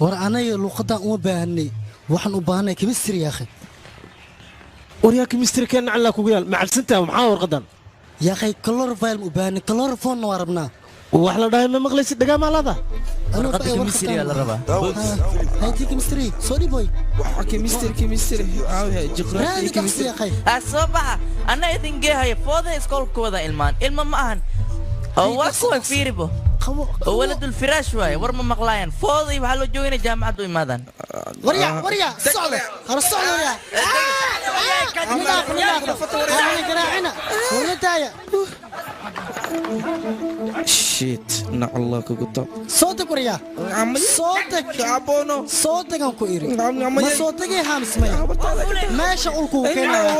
war anaga luqadan uma baahnay waxaan u baahnay chemistry ya akhi وريا كيمستري كان على كوغيال مع السنتة محاور غدا يا اخي كلورفايل مبان كلورفون وربنا وحلا دايما مغلس الدقام على هذا ورقة كيمستري على الربا هاي كيمستري سوري بوي كيمستري جغرافيا كيمستري يا اخي الصباح انا اذن جاي فوضى اسكول كودا المان معهن هو كو فيربو ولد الفراش واي ورم مقلاين فوضي بحالو جوينا جامعة ماذا وريا الصعدة الصعدة وريا شيت نع الله كقطة صوتك وريا صوتك عبونو صوتك أنكو إيري ما صوتك يا هامس ما شغلكو كنا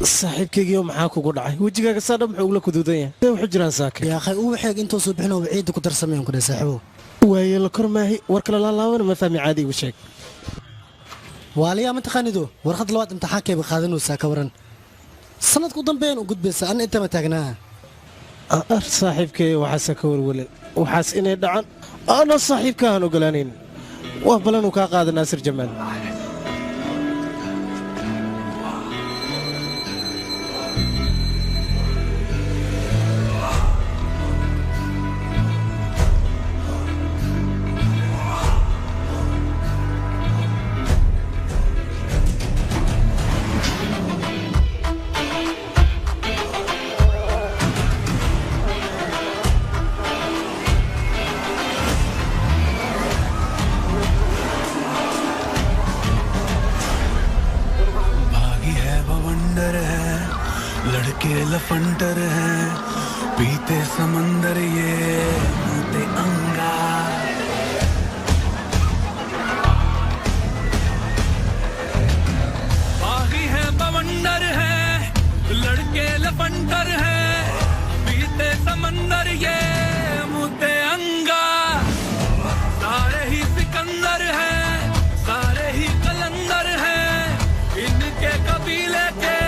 صاحبك يوم معاك وقرعه وجهك صادم حول لك ودودية وحجران ساكن يا أخي وحق أنتوا صبحنا وبعيد كنت رسميهم كده ساحبوا وهي الكرمة هي وركل الله وأنا ما فهمي عادي وشيك واليا ما تخاندو ورخد الوقت امتحان كيف خاذنو ساكورن سنة قدام بين وقد بس أنا أنت ما تاجناها صاحبك وحاسك ولد وحاس إني دعان أنا صاحبك كانوا قلانين وهبلن وكاقاد ناصر جمال लफंडर है पीते समंदर ये मुते अंगा बागी है बवंडर है लड़के लफंडर है पीते समंदर ये मुते अंगा सारे ही सिकंदर है सारे ही कलंदर है इनके कबीले के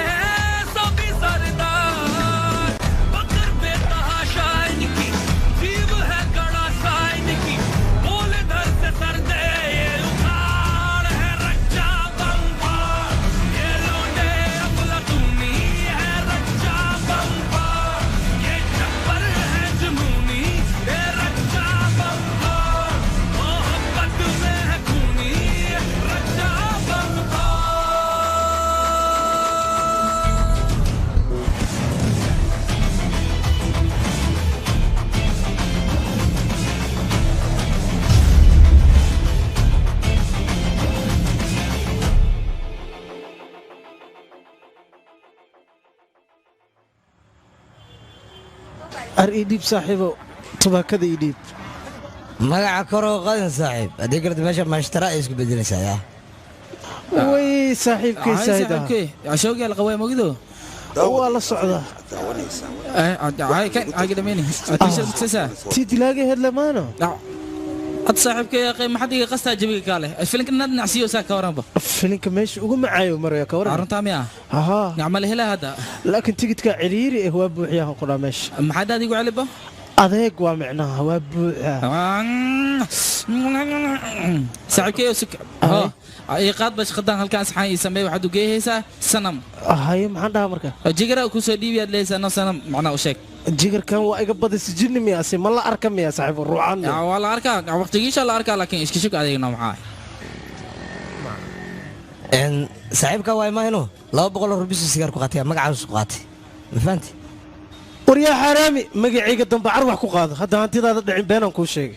أريديب صاحبه تباكذا يديب مقع كرو غادن صاحب هذيك قلت ماشي ما اشترى ايش بدل ساعه وي صاحب كي سايدا كي عشوقي القوي موجوده والله الصعده هاي كان هاي قداميني تيشرت سسا تلاقي هاد لمانه صاحبك يا اخي ما حد يقصها جبيك قاله الفيلم كنا نعسيه ساكا ورنبا فيلم ماشي وقوم معايا مره يا كورن ارنتاميا ها نعمل هلا هذا لكن تيجي عريري هو بوحياه قرا ماشي ما حد يقول عليه با adeeg waa micnaha waa buuxa saaxiibkay suk ay qaad bash qadaan halkaas xaan ay sameey waxaad u geeyaysaa sanam hay maxaan dhahaa marka jigra ku soo dhiibiyaad leeysan sanam macna u sheeg jigarkan waa iga badis jinni miyaasi ma la arka miyaa saaxiib ruucan waa la arkaa waqtigiisa la arkaa laakiin iska shug adeegna maxaa saaxiibka waa imaayno 200 rubiis sigaar ku qaatay magacaas ku qaatay ma fahanti وريا حرامي مقعي قدام بعر وحكو قاضي هذا أنت هذا دعين بينهم كل شيء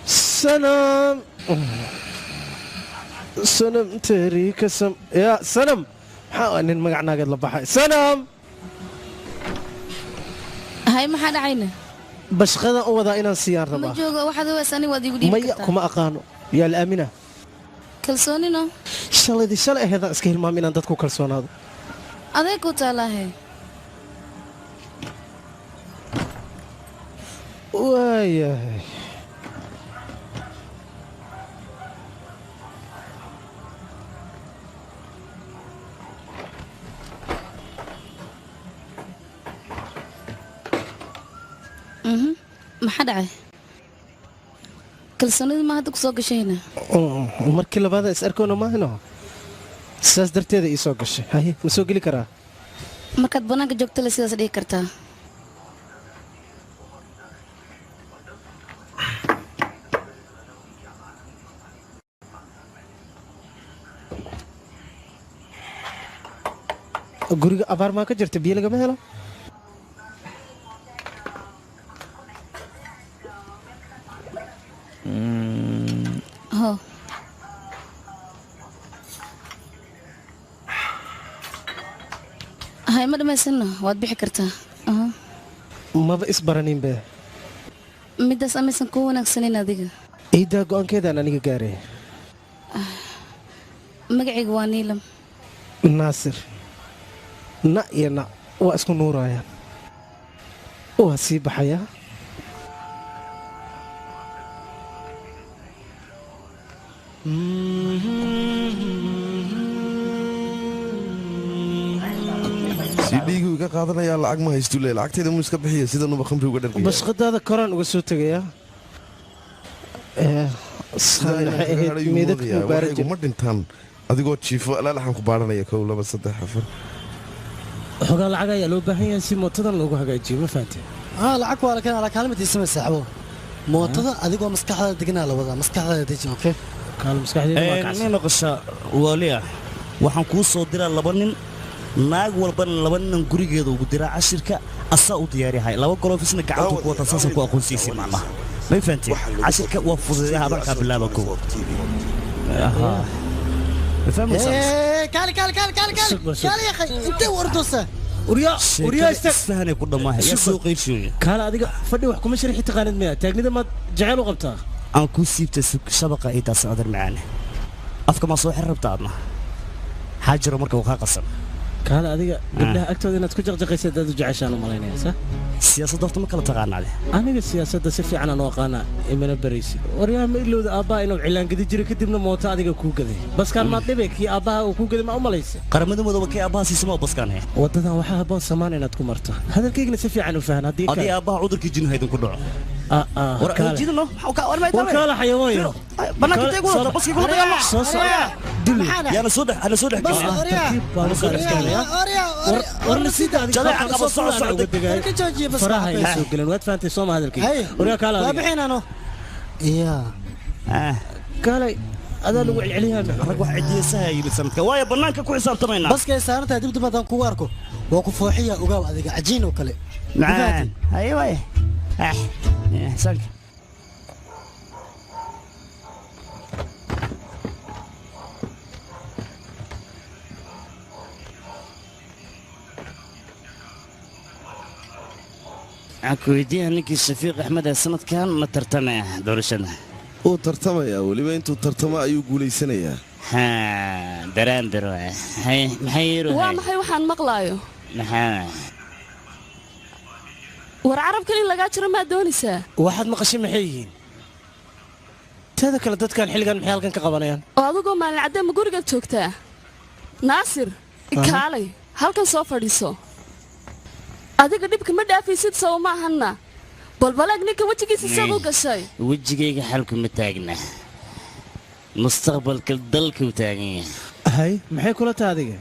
سلام سلام تري كسم يا سلام حاول مقعنا قد لبحي سلام هاي ما حدا عينه بس غدا وذا إنا سيارة ما جوجا واحد هو سني ودي يقول ما يأكل ما أقانو يا الأمينة كلسونينا شالله دي شالله هذا اسكيل ما من عندك كلسون هذا أذاك وتعالى ويا maxaa dhacay kalsoonida ma hadda ku soo gashayna markii labaada is arkoona maahino sidaas darteeda ii soo gashay haye ma soo geli karaa markaad bannaanka joogto le sidaas dhihi kartaa guriga abaar maa ka jirta biyo lagama helo ho hay ma dhammaysanno waad bixi kartaa maba isbaraninbe middaas amaysan kuu wanaagsanin adiga ciiddaa go'aankeedaan aniga gaaraya magacayga waa niilam naasir na iyo na waa isku nuurayaan waa sii baxayaa sidhiiguu iga qaadanayaa lacag ma haystule lacagteeda mu iska bixiya sidanuba khamri uga dhargaya bashqadaada koraan uga soo tegayaa ma dhintaan adigoo jiifo alaalaxan ku baadhanaya 1 2 3 4 xogaa lacag ayaa loo baahan yahay si mootadan loogu hagaajiyo ma fahanteen lacag waa lakan ala kaalmadiisa ma saaxbo mootada adigoo maskaxdaada deganaa la wadaa maskaxdaada dejin okay kaal maskaxdeeda nin noqosha waliya waxaan kuu soo diraa 2 nin naag walbana 2 nin gurigeeda ugu diraa cashirka asaa u diyaariyahay 2 golofisna gacanta ku wata saasan ku aqoonsiisay macnaha ma fahanteen cashirka waa fududeeyaha markaa bilaaba ko كالي يا اخي انت وردوسه وريا استفهاني كل ما هي سوق يشوي كان adiga fadhi wax kuma sharixi taqaanid miya taagnida ma jacayl u qabtaa aan ku siibtay shabaqa ay taas adar macana afka ma soo xirrabtaadna haajiro marka uu ka qasan كان adiga gabdhaha agtooda inaad ku jaqjaqaysid dad u jeceshaan u malaynaysa siyaasadda horta ma kala taqaanaade aniga siyaasadda si fiican aan u aqaana imana baraysi waryaa ma ilowda aabbaha inuu cilaan gadi jiray kadibna mooto adiga kuu gaday baskaan maad dhibay kii aabbaha uu kuu gaday ma u malaysa qaramada madooba kii aabbaha siisama baskaan hee waddadan waxaa habboon samaan inaad ku marto hadalkaygna si fiican u fahan haddii adii aabbaha cudurkii jinha idinku dhaco warjidno warkaala xayawaayo bannaanka teegu wada baskii kula dagaalo soo soco dil yaana soo dhex warna sida adiga soo socda faraha ay soo galeen waad faantay soo ma hadalkii waryaa kaala waa bixinano iya kaalay adaa lagu celceliyaa rag wax cidiyasaha yimid sanadka waayo bannaanka ku xisaabtamaynaa baskay saarantahay dib haddaan kugu arko waa ku fooxiya ogaaw adiga cajiin oo kale macaan haye waaye sanka عكويدي هنيك الشفيق أحمد السنة كان ما ترتمى دورشنا uu tartamayaa weliba intuu tartamo ayuu guulaysanayaa ها دران دروا هاي محيرو waa maxay waxaan maqlaayo maxaa war carabkan in lagaa jiro maa doonaysaa waxaad maqashay maxay yihiin teeda kale dadkan xilligan maxay halkan ka qabanayaan oo adigoo maalin cadde ma gurigaad joogtaa naasir kaalay halkan soo fadhiiso adiga dhibka ma dhaafaysid soo maahanna balbalaag ninka wejigiisa isagu gashay wejigayga xalku ma taagna mustaqbalka dalka u taagan yahay hay maxay kula tahay adiga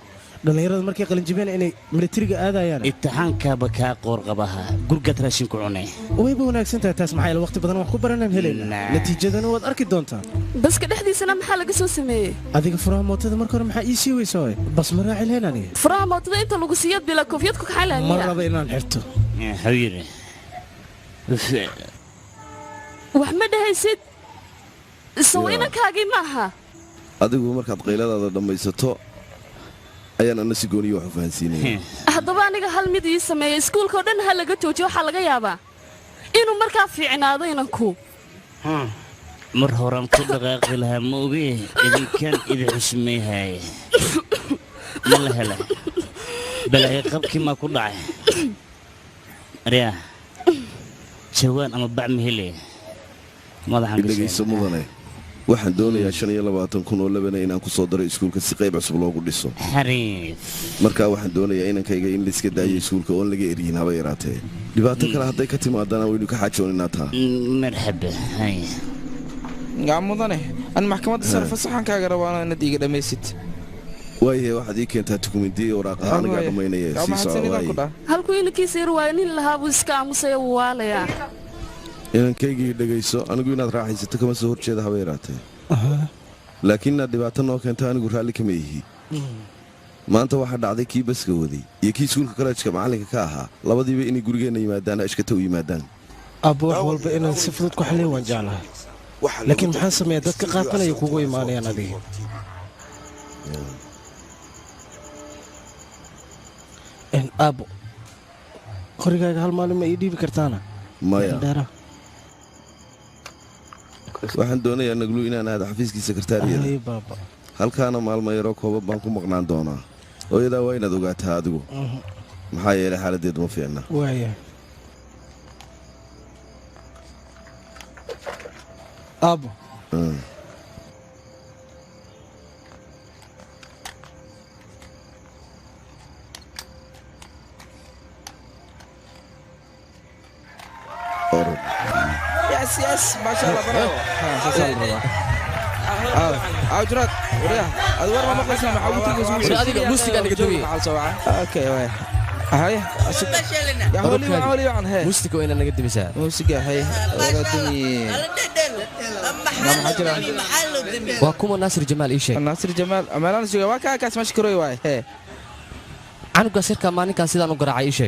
dhalinyarada markay qalinjibeen inay militariga aadayaan imtixaankaaba kaa qoor qabaha gurgaad raashin ku cunay wayba wanaagsan tahay taas maxaa waqti badan wax ku baranaan helayna natiijadana waad arki doontaa baska dhexdiisana maxaa laga soo sameeyey adiga furaha mootada marka hore maxaa ii sii weyso bas ma raaci lahayn aniga furaha mootada inta lagu siiyo bila koofiyad ku kaxay lahayn mar raba inaan xirto xawire wax ma dhahaysid soo inankaagii maaha adigu markaad qayladaada dhammaysato ayaan ana si gooniyo wax u fahansiinaya haddaba aniga hal mid ii sameeya iskuulka oo dhan ha laga joojiyo waxaa laga yaabaa inuu markaa fiicnaado inanku mar horaan ku dhaqaaqi lahaa ma oge idinkan idin xushmayhaaye ma la hela balaayo qabkii maa ku dhacay aryaa jawaan ama bac ma hele madaxan dhegayso mudane waxaan doonayaa 25,000 oo labana inaan ku soo daro iskuulka si qayb cusub loogu dhiso xariif markaa waxaan doonayaa inankayga in la iska daayo iskuulka oon laga eryin haba yaraatee dhibaato kale hadday ka timaadana waynu ka xaajooninaa taa marxaba hay mudane aan maxkamadda sare fasaxankaaga rabaa inaad iiga dhammaysid waayahay waxaad ii keentaa dukumentiyada waraaqaha anigaa dhammaynaya halkuu inankiisa yar waayo nin lahaa buu iska aamusaya wuu waalayaa inankaygii dhegayso anigu inaad raaxaysato kama soo horjeeda haba yaraatee laakiin inaad dhibaato noo keento anigu raalli kama yihi maanta waxaa dhacday kii baska waday iyo kii iskuulka kaleejka macallinka ka ahaa labadiiba inay gurigeenna yimaadaan ashkata u yimaadaan abbo wax walba inaan si fudud ku xalliyo waan jeclahay laakiin maxaan sameeyaa dadka qaadkanaya kugu imaanayaan adiga aabbo qorigaaga hal maalin ma ii dhiibi kartaana maya waxaan doonayaa naglu inaan aado xafiiskii sekretariyada halkaana maalmo yaroo kooban baan ku maqnaan doonaa hooyadaa waa inaad ogaataa adigu maxaa yeelay xaaladdeedu ma fiicna aabbo يس ما شاء الله برافو جراد وريها ادوار ما مقلسنا مع حاولتي موسيقى اللي قدوي اوكي واي هاي يا هولي عن هي موسيقى وين انا قدمي ساعه موسيقى هي ولدني وكم ناصر جمال ايش ناصر جمال امالان سوى واكا كاس مشكروي واي هي عنو قصير كمان كان سيدان وقرعه ايش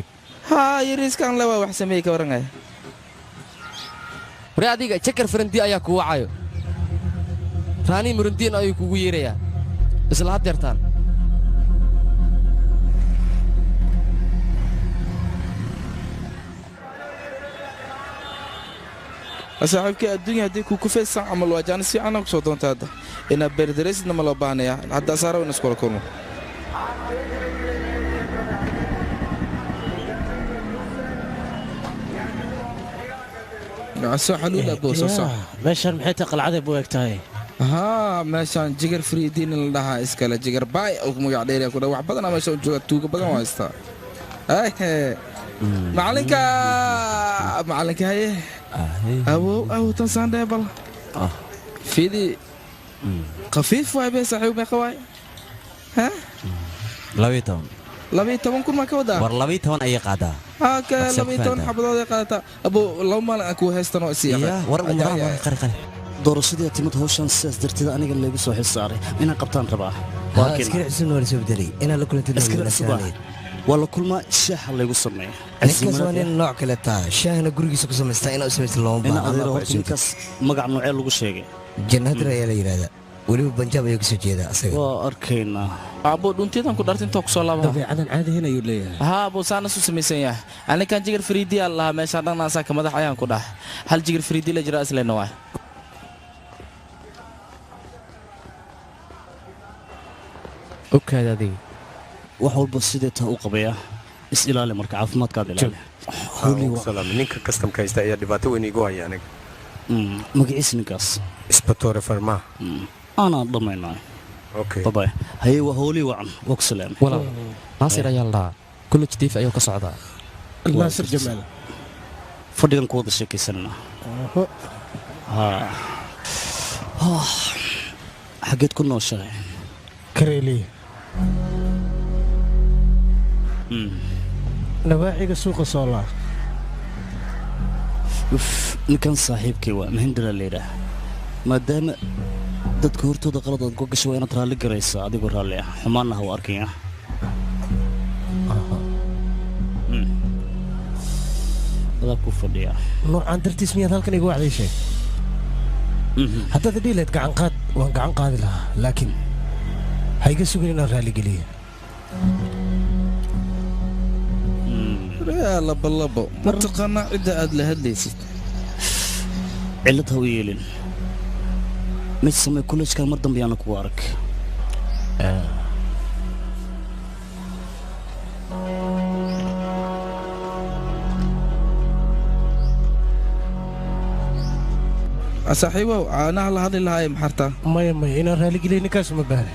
ها يريس كان لوا wax sameey ka waran waree adiga checker friendly ayaa ku wacayo raani murundiin ayuu kugu yeerayaa isla hadeertaan saaxiibkii adduunka haddii ku kufaysan camal waa jaanis fiican ku soo doonta hadda inaad beerdaraysidna ma loo baahnaya hadda saaro in iskula kulmo عسى حلول أبو صح ماشان محيط قلعة أبو يكتاي ها ماشان جيجر فريدين لها إسكالا جيجر باي أو مقعدين يكون واحد بدنا ماشان جوا توق بدنا واستا معلنك هاي أو تنسان ده بل فيدي خفيف واي صاحب ما خواي ها لبي تمن كل ما كودا ورلبي تمن أي قادا لبي تمن حبضة قادا أبو لو ما أكو هستنو أسيا قري doorashadii timid hawshan sidaas darteed aniga leegu soo xisaaray inaan qabtaan rabaa iskala cusub wala soo bedelay inaan la kulanto wala kulma shaax leegu sameeyo ninkaas waa nin nooc kale taa shaahna gurigiisa ku samaystaa inuu samaysto loo baahan ninkaas magac noocee lagu sheegay jannadra ayaa la yiraahdaa weliba banjaab ayuu kasoo jeedaa asaga waa arkaynaa abo dhuntidan ku dhartin too kusoo laaba dabeecadan caadihin ayuu leeyahay haa abo saana soo samaysan yahay anikan jigar friidi allah meesha dhaqnaa saaka madax ayaan ku dhax hal jigar friidi la jira asleena waa okaad adiga wax walba sidee taa u qabaya is ilaali marka caafimaadkaad ilaali ninka kastamka haysta ayaa dhibaato weyn igu haya aniga magaciis ninkaas isbatoore farmaa anaa dhammaynaa babay haye waa howlii wacan wogsaleen walaal naasir ayaa la dhahaa college diif ayuu ka socdaa naasir jamaal fadhigan ku wada sheekaysanana xageed ku nooshahay kareeliya nawaaciga suuqa soolaa ninkan saaxiibkii waa mahindala layidhaah maadaama dadka hortooda qalad aad ku gasho waa inaad raalli garaysaa adigoo raalli ah xumaanna ha u arkaya adaa ku fadhiya noocaan dartiis miyaad halkan igu wacday sheeg haddaad dhiileed gacanqaad waan gacan qaadi lahaa laakiin ha iga sugan inaan raalligeliyo labo ma taqaanaa cidda aad la hadlaysid cillad ha u yeelin mid samee kullejkan mar dambe yaana kugu arag saaxiibow caanaha la hadli lahaa ee maxartaa maya inaan raalligeliyo ninkaas uma baahna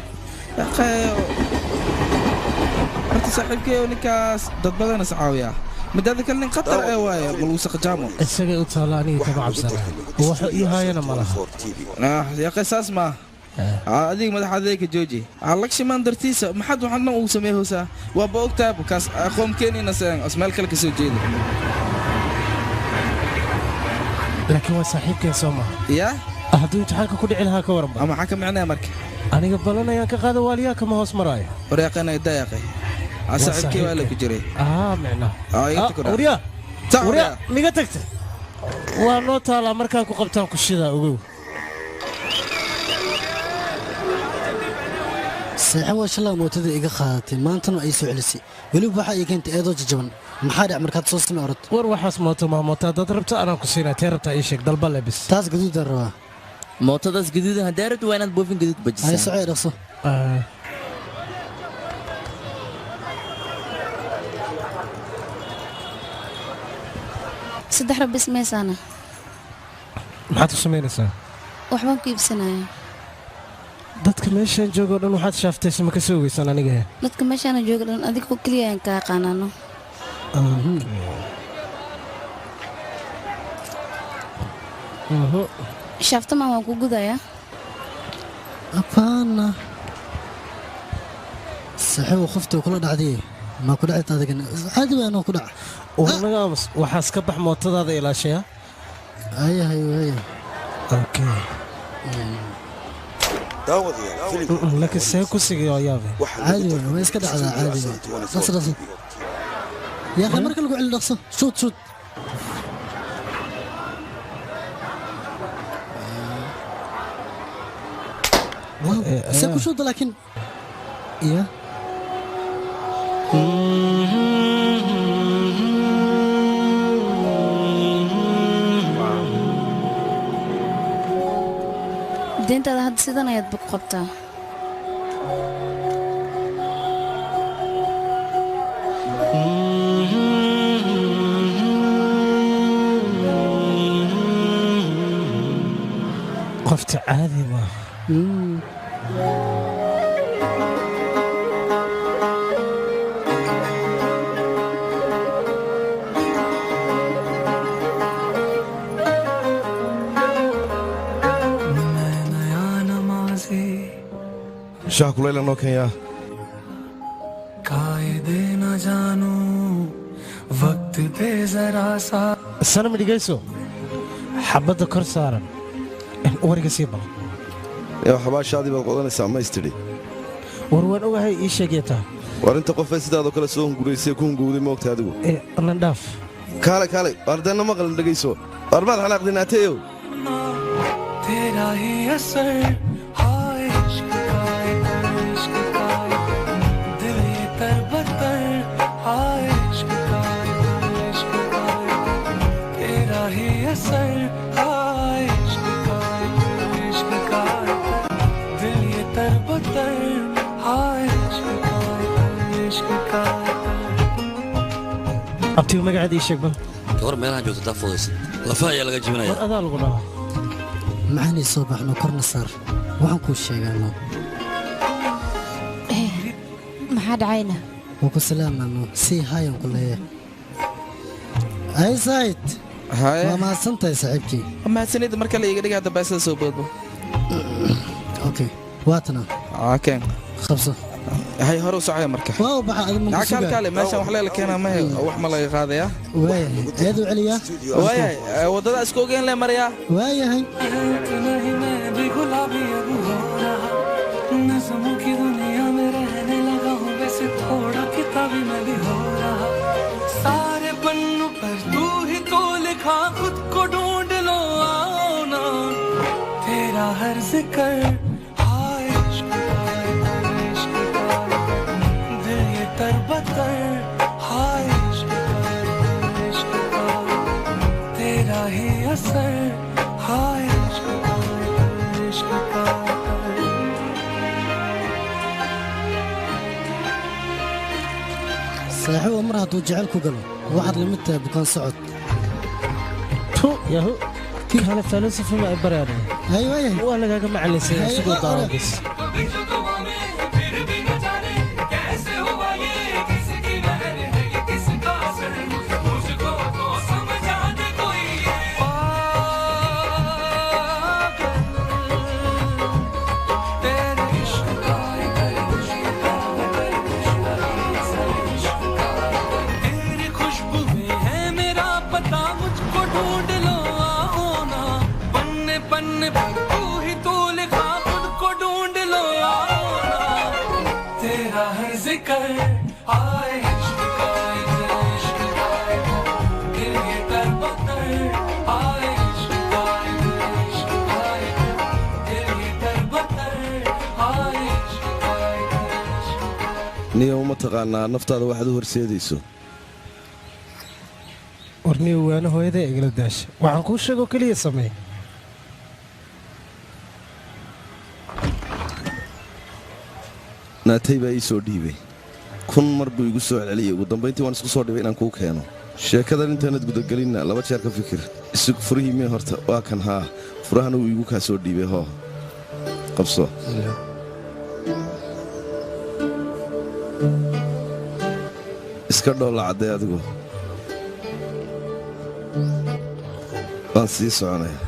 horta saaxiibkeeyo ninkaas dad badan is caawiyaa midaada kale nin khatar ee waaye maluusa qajaamo isagay u taala aniga kama cabsana waxa ii haayana ma laha yaa qisaas ma adiga madaxadeega jooji lagshimaan dartiisa maxaad waxaan dhan ugu sameey hoosaa waaba ogtaa kaas aqoonkeeniina seen asmeel kale ka soo jeeda laakiin waa saaxiibkeen soo maha yaa hadduu imtixaanka ku dhici lahaa ka waranba maxaa ka micnaya marka aniga balan ayaan ka qaada waaliyaa kama hoos maraayo waryaaqana dayaaqay saaxiibkii waa la ku jiray waryaa miga tagta waa noo taalaa markaa ku qabtaan kushidaa ogow seexa waa shalaa mootada iga qaadatay maantana ay soo celisay weliba waxaa ii keentay eedoo jajaban maxaa dhac markaad soo simi orod war waxaas mooto maa moota haddaad rabta anaan ku siinaa tee rabtaa ii sheeg dalba lebis taas gaduudaan rabaa mootadaas gaduudan haddii rabta waa inaad boofin gaduud bajisaa hay socee dhaqso saddex rabis meesaana maxaad ku samaynaysaa waxbaan ku iibsanayaa dadka meeshaan joogoo dhan waxaad shaaftaysa ma ka soo ogeysan aniga dadka meeshaana jooga dhan adigoo keliya aan kaa qaanaano shaaftamaan waan ku gudayaa abaana saxiibo qoftii kula dhacday ma ku dhacay adigana caadi weyn oo ku dhac warnaga aamus waxaas ka bax mootadaada ilaashaya ayahay waaya okay laakiin see ku sigay oo yaabe caadi weyn waa iska dhacdaa caadi dhaqso yaa ka marka lagu celi dhaqso shoot se ku shuuda laakiin ya deyntaada hadda sidan ayaad bug qabtaa qofta caadi maaha shaah kulayla noo keenyaa कायदे न जानू वक्त दे जरा सा sana ma dhigayso xabadda kor saaran wariga sii bal xabaashaadii baad qodanaysaa maystidhi war waan ogahay ii sheegeetaa war inta qofee sidaadoo kale soo hunguraysay ku hungowday moogta adigu landhaaf kaale ardeenna maqalin dhegayso armaad xanaaqdinaateeyow तेरा ही असर हाय इश्क का दिल ये तरबतर हाय इश्क का तेरा ही असर हाय इश्क का दिल ये तरबतर हाय इश्क का abtigu magaceeda ii sheeg bal gabar meelaha joogta taa fudaysa lafa ayaa laga jibinaya war adaa lagu dhahaa maxaanay soo baxno korna saar waxaan kuu sheegaano maxaa dhacayna waan ku salaamaano sii hayan ku leeya hay said waa mahadsantahay saaxiibkii mahadsanida marka la iga dhigaa dabaasada soo boodbo okay waatana keen qabso hay hore u socaya marka waa baxa adiga kaalkaale meeshan wax leela keenaa ma wax ma laga qaadayaa waayahay eedu celiyaa waayahay wadada isku ogeen le maraya waayahay नहीं मैं भी गुलाबी अब हो रहा नज़मों की दुनिया में रहने लगा हूँ वैसे थोड़ा किताबी मैं भी हो रहा सारे पन्नों पर तू ही तो लिखा खुद को ढूंढ लो आओ ना तेरा हर जिक्र हाय इश्क का दिल ये तरबतर हाय इश्क का तेरा ही असर हाय इश्क का saaxiibo mar hadduu jecel ku galo waxaad la mid tahay bukaan socod yahu kaale faalosifa ma ay barayaan waayahay waa lagaaga macalinsay isagoo daawadiis taqaanaa naftaada waxaad u horseedayso warniyo waana hooyada igala daasha waxaan kuu sheegoo keliya samee naatay baa ii soo dhiibay 1,000 mar buu igu soo celceliyey ugu dambayntii waan isku soo dhibay inaan kuu keeno sheekadan intaanad gudagelinna 2 jeer ka fikir isug furihii mee horta waa kan haa furahana wuu igu kaa soo dhiibay hoo qabso iska dhoolla cadday adigu waan sii soconaya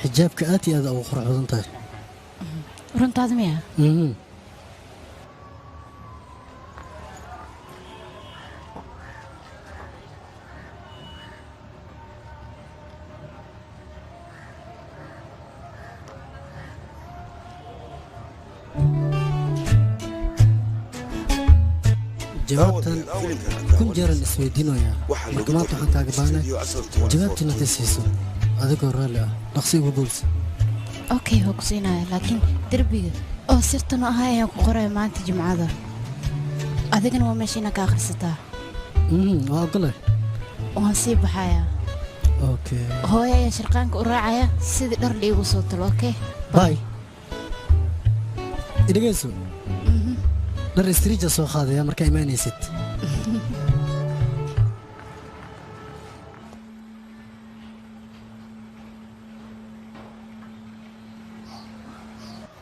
xijaabka aad iyo aad ugu qurux badan tahay runtaada miya jawaabtan 1,000 jeeran isweydiinoyaa marka maanta waxaan kaaga baahnay jawaabtiina ka siiso adigoo raalli ah dhaqsi ugu boolsa okay waa ku siinaya laakiin derbiga oo sirtanu ahaa ayaan ku qoraya maanta jimcada adigana waa meeshiina ka akhrisataa waa ogole waan sii baxayaa hooyo ayaa sharqaanka u raacaya sidii dhar liigu soo talo okay bay idhageyso dhar istriija soo qaadaya markaa imaanaysid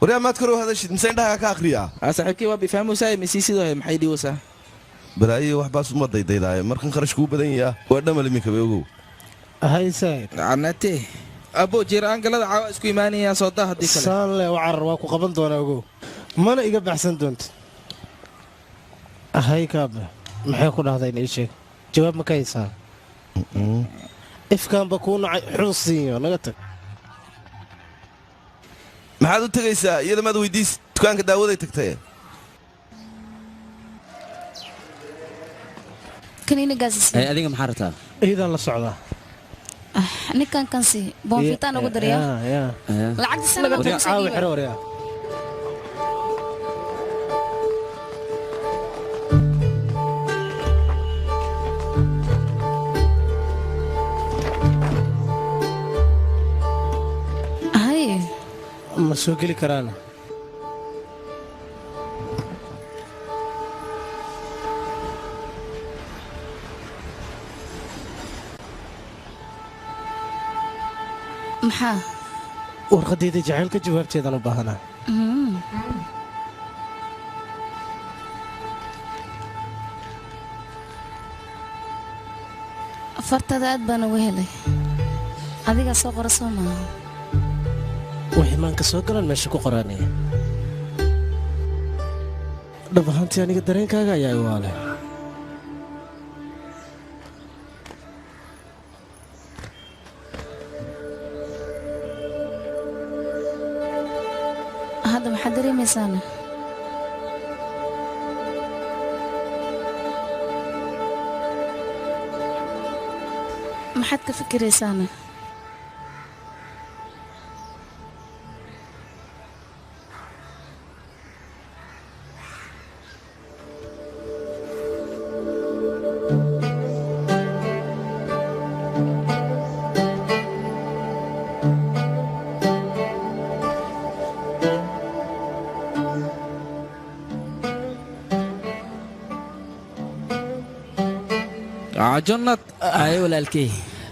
waryaa maad kor u hadashid mise indhaha ka akhriyaa saaxiibkii waa bifahmusaay misiisido maxay dhiiwasaa balaayo waxbaas uma daydaydaayo markan kharash kuu badan yahaa waa dhamal iminka beogow anate abo jiraan galada caawa isku imaanayaan soodaa haddii kale saanle u carar waa ku qaban doonaa ogow mana iga baxsan doonta ahay kaaba maxay ku dhahdayn ii sheeg jawaab ma ka haysaa ifkaanba kuu nacay xuusiinyo naga tag maxaad u tegaysaa iyada maad weydiis dukaanka daawaday tagtaye adiga maxaa rabtaa iidaan la socdaa ninkan kansi boonfitaan ugu darya caawi xero waryaa ma soo geli karaana maxaa warqaddayda jacaylka jawaabteedaan u baahanaa fartada aad baan uga helay adigaa soo qora soo maaha wixii maanka soo galan meesha ku qoraanaya dhab ahaantii aniga dareenkaaga ayaa iwaale hadda maxaad dareemaysaana maxaad ka fikiraysaana jannad ay walaalkay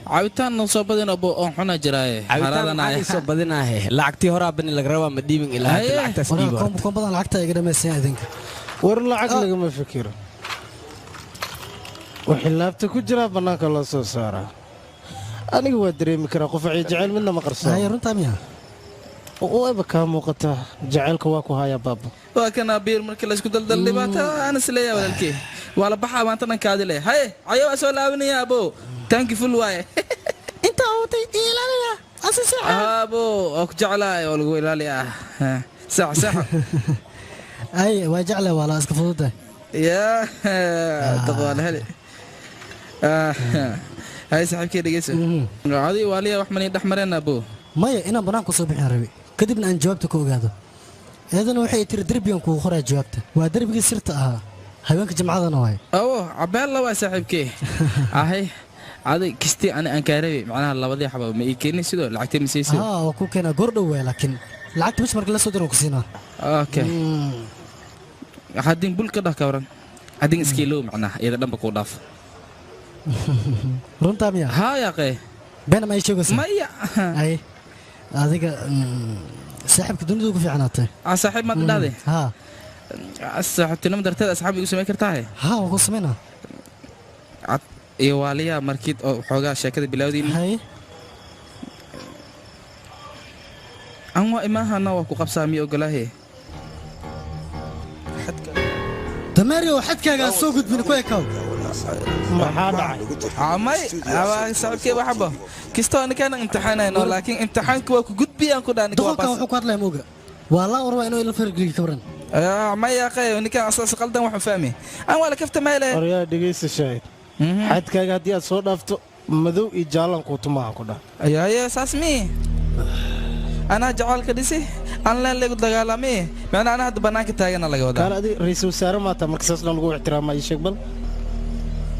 caawitaan noo soo badin oon xuna jiraaye caawitaan soo badinaahe lacagtii horaa bani laga rabaa ma dhiibin ilaa hadda lacagtaas dhiibo kombadan lacagta iga dhamaysan idinka war lacag lagama fikiro wixii laabta ku jiraa bannaanka loo soo saaraa aniga waa dareemi karaa qofacii jacayl midna ma qarsoon runtaa miya wayba kaa muuqataa jacaylka waa ku hayaa baabo waa kana biir markii la isku daldal dhibaato aan isleeyahay walaalkii waa la baxaa maanta dhankaadi leh haye cayo waa soo laabinaya abo tanki ful waaye inta watay ilaalina asasa abo oo ku jeclaay oo lagu ilaaliyaa sax sax ay waa jeclay waa la iska fududahay يا تقوى الهلي هاي صاحبكي dhegeysa عادي waliya wax mani dhaxmareen abo maya inaan banaanka soo bixin rabi kadibna aan jawaabta ku ogaado eedana waxay tiri derbigan kugu qoraa jawaabta waa derbigii sirta ahaa haweenka jimcadana waay awo cabeel la waa saaxiibkii ahay عادي كستي أنا أنكاري معناها الله وضيح حبا ما يكيني سيدو لعكتي مسيسي وكو كان قردو لكن لعكت مش مركز لسو درو كسينا اوكي حدين بول كده كورن حدين سكيلو معناها إذا دم بكو ضاف رونتا ميا ها يا أخي بين ما يشوف ما يا أي هذيك صاحبك دون في عناته صاحب ما تدادي ها صاحب تنم درتاد أصحابي يقول سمي كرتاهي ها وقول سمينا iyo waliya markid oo xogaa sheekada bilowdiin hay anwa imaahana waa ku qabsaamiyo ogolaahe damario xadkaaga soo gudbin ku ekaw maxaa dhacay amay saaxiibkay waxba kistoo ninkan imtixaanayno laakiin imtixaanku waa ku gudbiyaan ku dhaanay waa bas wuxuu ku hadlay mooga waa la warba inuu ila fargeliyo kabran ما يا أخي نكان أساس قلدان وحن فهمي أنا ولا كفت ماله أريا دقيس الشاهد حد كا قاعد يصور دفتو مذو إجالن كوتو معه كده يا أساس مي أنا جعل كديسي أنا اللي قد قالامي يعني أنا هاد بناك تاجنا لقى وده كان هذه رئيس وزراء ما تمكسس نلقو احترام ما يشقبل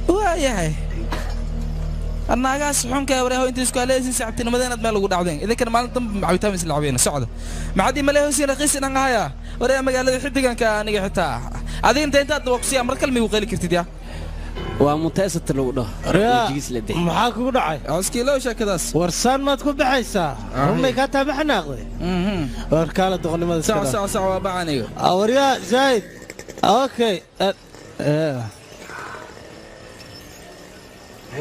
ويا هاي أنا قاس حون كوريه أنت سكالي ساعتين مدينة ما لقوا دعوين إذا كان مالتهم عيتام يسلعبين سعودة ما عادي ملاه سين رخيص إنها هيا ولا ما قال لي حد كان نيجي حتى هذه أنت توقسي أمر كلمة وقالي كرتديا وممتازة الوضع ريا محاك ودعي أسكيلو شكداس ورسان ما تكون بحيسا هم كاتب حناقضي وركالة تغني ما ساعة بعني أوريا زايد أوكي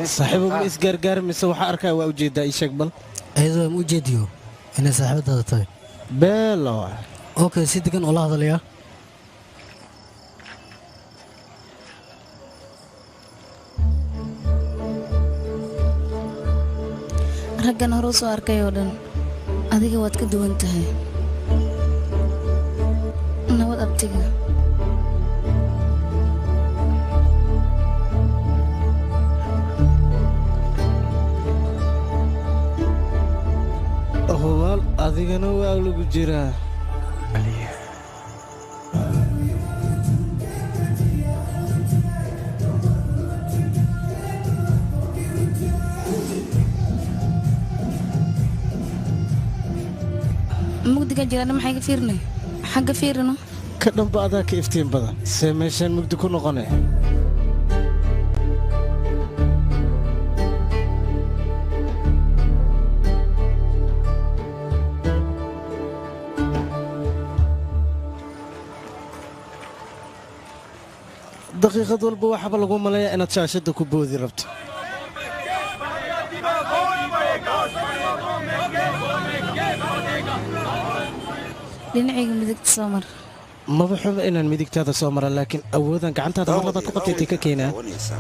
صاحبه ميس قرقر مسوي حركة وأوجد أي شقبل أيضا موجديو أنا صاحبته هذا طيب بلا أوكي سيدي كان والله هذا ليه raggan hore soo arkay oo dhan adiga waad ka duwan tahay nabad abtiga hubaal adigana waa lagu jiraa mugdiga jirana maxay ka fiirnay xagga fiirino ka dhanba adaa ka iftiin badan see meeshaan mugdi ku noqonay daqiiqad walba waxaba lagu maleeyaa inaad shaashadda ku boodi rabto dhinacayga midigta soo mar maba xuba inaan midigtaada soo mara laakiin awoodan gacantaada mar labaad ku qabtay ka keenaa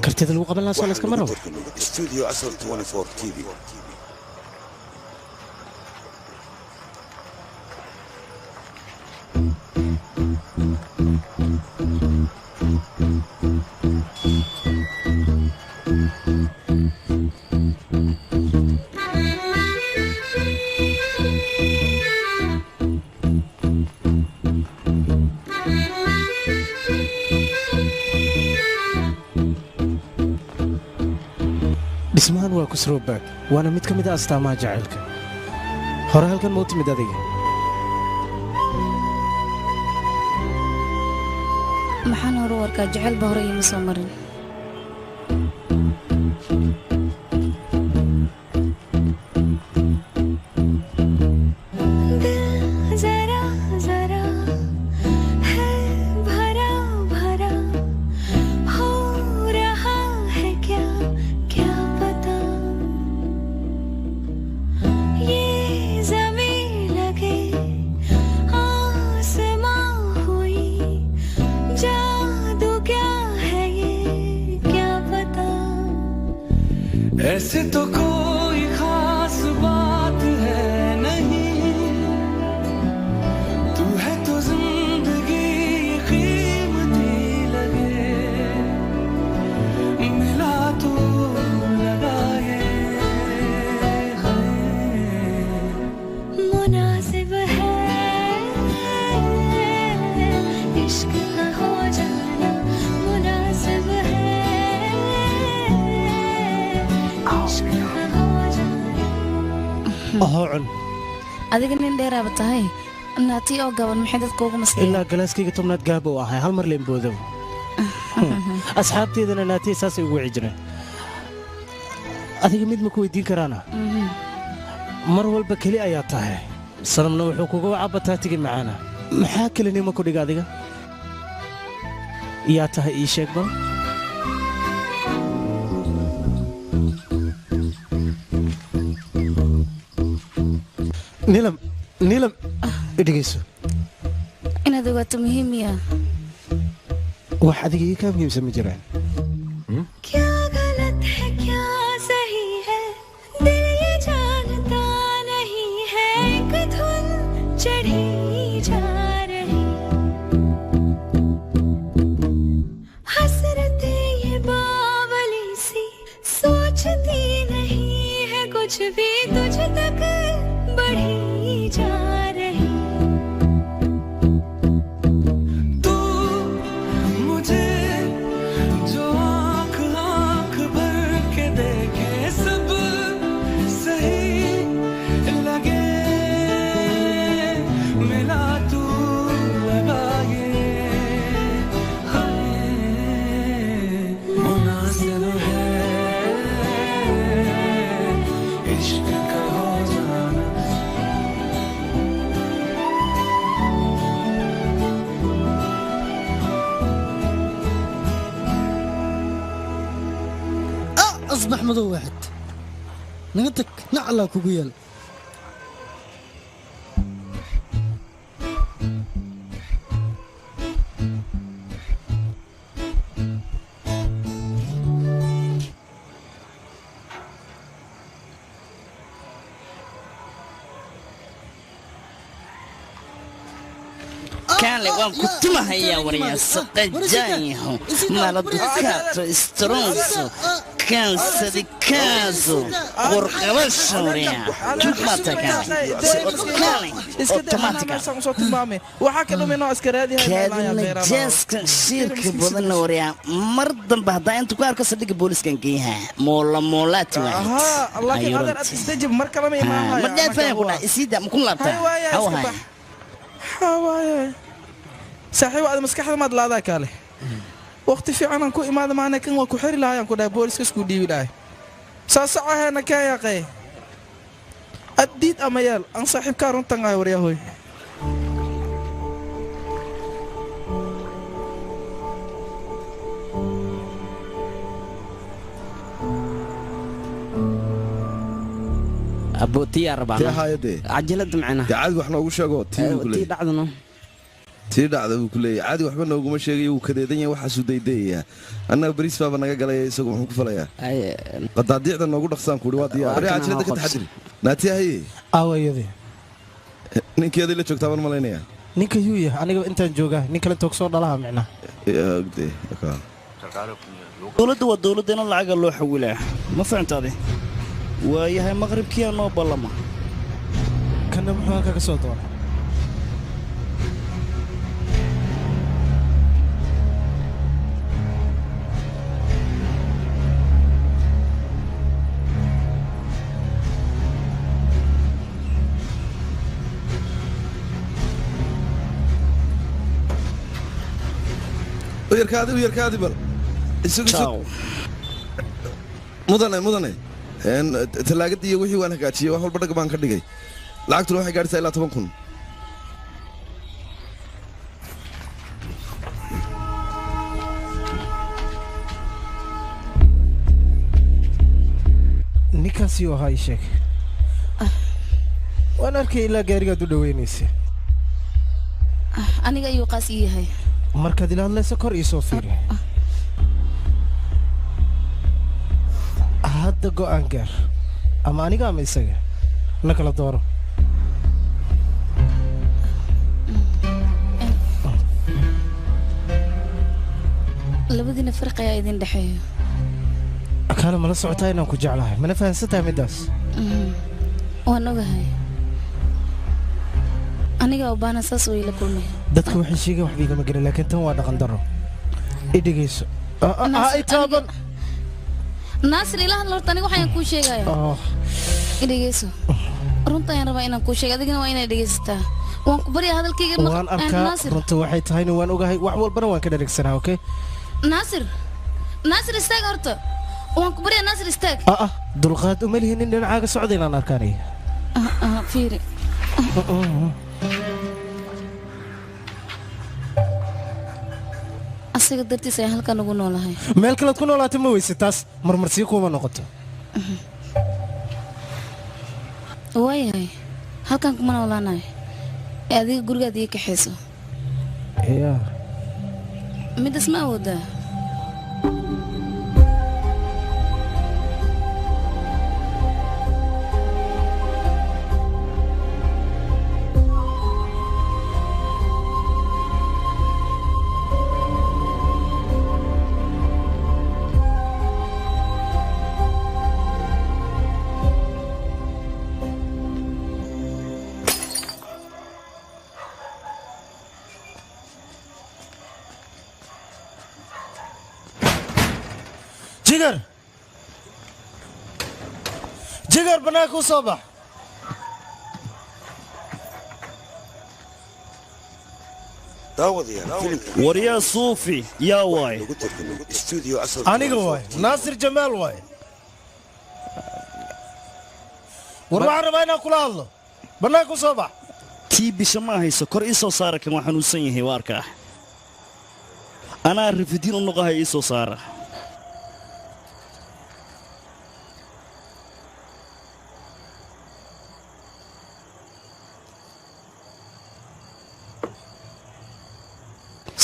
kartida lagu qaban lahaa soo layskama rabo dhismahan waa kusroobaag waana mid ka mid a astaamaha jacaylka hore halkan mau timid adiga maxaan hore u arkaa jacaylba hore iima soo marin ऐसे तो कोई खास बात है नहीं तू है तो जिंदगी कीमती लगे मिला तो लगा ये ahoo cun adiga nin dheeraaba tahay naatii oo gaban maxay dadka ugu masleeyeen ilaa galaaskayga tobnaad gaaba u ahay hal mar leen boodow asxaabteedana naatii saasay ugu wici jireen adiga mid ma ku weydiin karaana mar walba keli ayaa tahay sanamna wuxuu kuga wacaa bataatigi macaana maxaa kelinimo ku dhiga adiga yaa tahay ii sheeg bal nilam idhegayso inaad ogaato muhiimiya wax adiga ii kaa muhiimsan ma jiraan क्या गलत है क्या सही है दिल ये जानता नहीं है एक धुन चढ़ी जा रही हसरते ये बावली सी सोचती नहीं है कुछ भी तुझ तक बढ़ी जा रही तू मुझे जो आँख आँख भर के देखे सब सही लगे मिला तू लगा ये मुनासिब है इश्क का हो जाना أصبح مضو واحد نغتك نعلا كوكويال كان لقوم كنت ما هي وريا سقجانيهم مالدوكاتو استرونسو كان سديكازو قرقبش وريا شوف ما تكان كان جاس كان شيرك بدنا وريا مرضن بهدا انت كارك صديق بوليس كان جيها مولات واحد الله كان استجب مركبه ما ما دافع ولا اسيدا مكون لابتا هو هاي حوايا صاحب هذا مسكحة ما دلها كاله وقت في عنا كو إمادة معنا كن وكو حري لها ينكو ده بوليس كسكو ديوي لها ساسعها هنا كايا قاي أديت أميال أن صاحب كارون تنغاي وريا هوي أبو تي أربعة تي هايدي عجلت معنا عاد وحنا وش شقوا تي دعنا تي دعنا كله عاد وحنا وقوم شيء وكذا دنيا وحسوا ديدية أنا بريس بابا نجا قال يسوق محوك فلايا قد ضيعت أنا أقول أقسام كل وادي بري عجلة دك تحدي ناتي هاي يدي نيك يدي اللي شوك تمر ملاينيا نيك يويا أنا أنت جوجا نيك اللي توكسور دلها معنا يا قدي أكان دولة أنا العقل لو حولها ما فهمت هذه وياها مغرب كيا نو بلما كنا محوكا كسوت ورا ويركادي بل تشاو مدني talaagada iyo wixii waan hagaajiyay wax walba dhag baan ka dhigay lacagtuna waxay gaadhaysaa ilaa 10 kun ninkaasi oo hay sheeg waan arkay ilaa gaarigaad u dhaweynaysa aniga ayuu qaas ii yahay markaad ila hadlayso kor ii soo fiiri hadda go'aan gaar ama aniga ama isaga la kala dooro labadiina farqi ayaa idin dhexeeyo kaale mala socotaa inaan ku jeclahay mana fahansantahay middaas waan ogahay aniga obaana saas way la kulmay dadka waxay sheegeen waxba igama gelin laakiin tan waa dhaqan darro i dhegayso ay taaban naasir ilaah lorta aniga waxaan kuu sheegayaa i dhegayso runta ayaan rabaa inaan kuu sheego adigana waa inay dhegaysataa waan ku baryaa hadalkayga waan arkaa runta waxay tahayna waan ogahay wax walbana waan ka dharagsanaa okay naasir istaag horta waan ku baryaa naasir istaag dulqaad uma lihin in dhinacaaga socda inaan arkaanaya fiiri asaga dartiis ayaan halkan ugu noolahay meel kalead ku noolaatay ma weyse taas marmarsiyo kuuma noqoto waayahay halkan kuma noolaanayo ee adiga gurigaada ii kaxayso midas ma awoodaa jigar banaanka u soo bax waryaa suufi yaa waay aniga waay naasir jamaal waay war waxaan rabaa inaan kula hadlo bannaanka u soo bax tii bisha ma hayso kor ii soo saara kan waa xanuunsan yahay waa arkaa anaa rafidiin u noqohay ii soo saara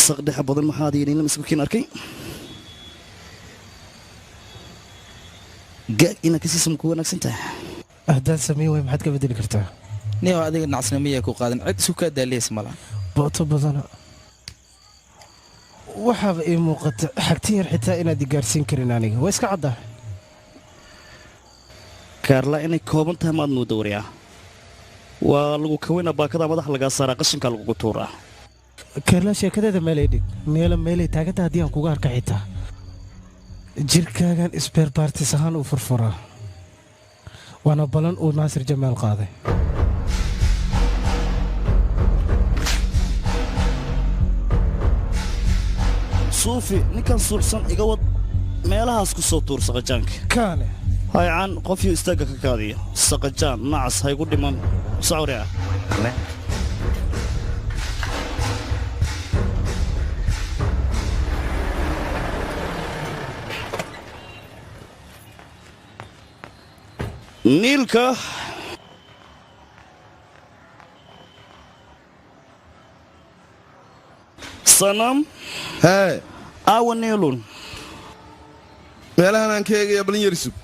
saqdhexa badan maxaad yeelin lama isku kiin arkay gaag inaad ka siisa maku wanaagsan tahay haddaan sameyn way maxaad ka bedeli kartaa niyow adiga nacasnimiyaa ku qaadan cid isu kaa daaliyaysa malaha booto badana waxaaba ii muuqata xagti yar xitaa inaad i gaarsiin karin aniga waa iska caddaa kaarla inay kooban tahay maad mooda waryaa waa lagu kawaynaa baakada madax lagaa saaraa qashinkaa lagugu tuuraa kaarla sheekadeeda meelay dhig meelay taaganta haddii aan kuga arka xitaa jirkaagan isbeerbaartis ahaan uu furfuraa waana ballan uu naasir jamaal qaaday suufi ninkan suuxsan iga wad meelahaas ku soo tuur saqajaanka kaane haycaan qofyo istaagga ka kaadiyo saqajaan nacas haygu dhiman sawri ah niilka sanam hee aawa niilun meelahan aan ka eegaya balin yarisug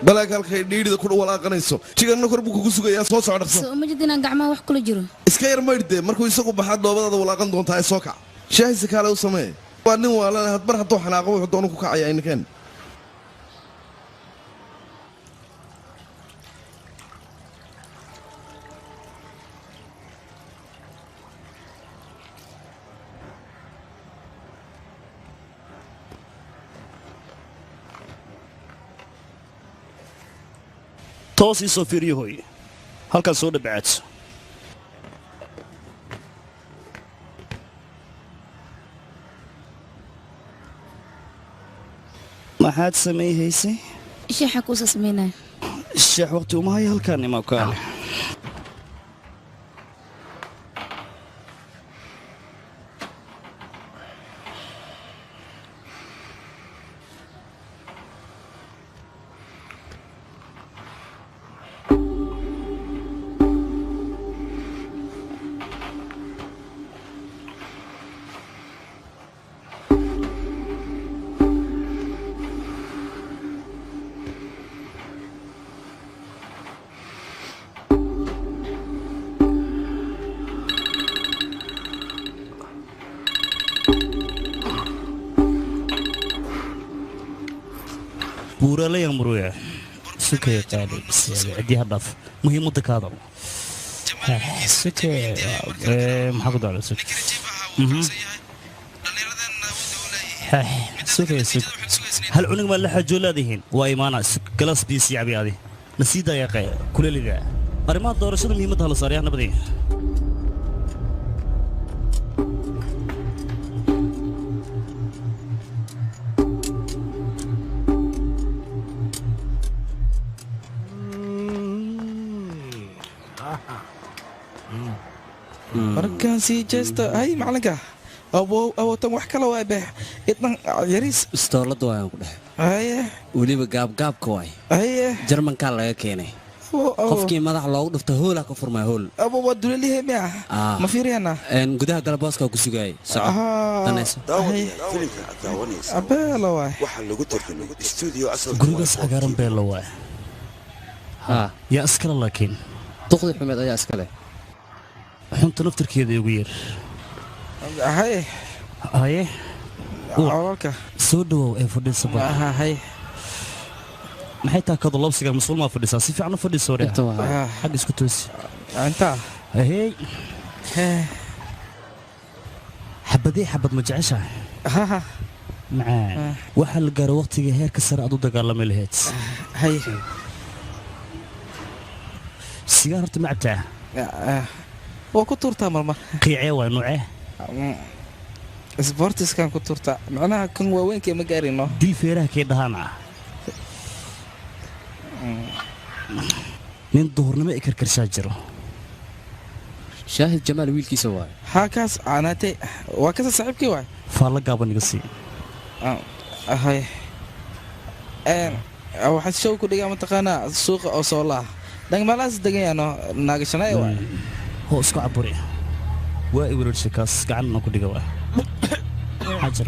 balaag halkay dhiidhida ku walaaqanayso jiganna kor buu kugu sugayaa soo socdharso soo ma jid inaan gacmaha wax kula jiro iska yar maydhdee markuu isagu baxaa doobadaada walaaqan doontaa ee soo kac shaahisi kaale u samee waa nin waalana hadbar hadduu xanaaqo wuxuu doonu ku kacayaa ininkan toos ii soo fiiriyo hooye halkaan soo dhabacaadso maxaad samayhaysay sheexa kuusa samaynaya sheex waqti uma haya halkaan imaa kaale buuralaya muruya sukaya qaali bisyaada cidii hadhaaf muhiimadda kaada suke maxaa ku dacda suke سوكي سوك هل عنق ما لحى جولادهن وايمانا كلاس بي سي عبي هذه نسيدا يا قي كل اللي ذا أريمات دور شنو مهمتها لصار يا نبدي markaan sii jeesto hay macalinka awotan wax kale waa beh idnan yariis istoolada waayaan ku dhex haye weliba gaabgaabka waay haye jarmankaa laga keenay qofkii madax loogu dhufta hoolaa ka furmaya hool abo waa dulalihe miya ma fiiriyana gudaha galabooska ku sugayay soco danayso abeelo waay waxaa lagu tartamay studio asal gurigaas cagaaran beelo waay yaa iskale laakiin duqdi xumeed ayaa iskale xunta naftarkeeda ugu yar haye haye awalka soo dhawow ee fadhiisa ba haye maxay tahay kadu labsiga masuul ma fadhisaa si fiican u fadhiso reer xag isku toosi anta hey xabadii xabad ma jeceshahay macaan waxaa la gaaro waqtiga heerka sare aad u dagaalami lahayd haye sigaar horta ma cabtaa waa ku tuurtaa marmar qiicee waa nuucee isboortiskan ku tuurtaa macnaha kan waaweynka ma gaarino dil feeraha kee dhahaana nin duhurnimo i karkarshaa jiro shaahid jamaal wiilkiisa waay haa kaas caanaatay waa kasa saaxiibkii waay faalla gaaban iga sii hay waxaad show ku dhigaa mataqaanaa suuqa oo soolaa dhangmaalaas degan yaano naagashanay waay هو اسكو عبوري وإبرد شكاس قعدنا كل جوا حجر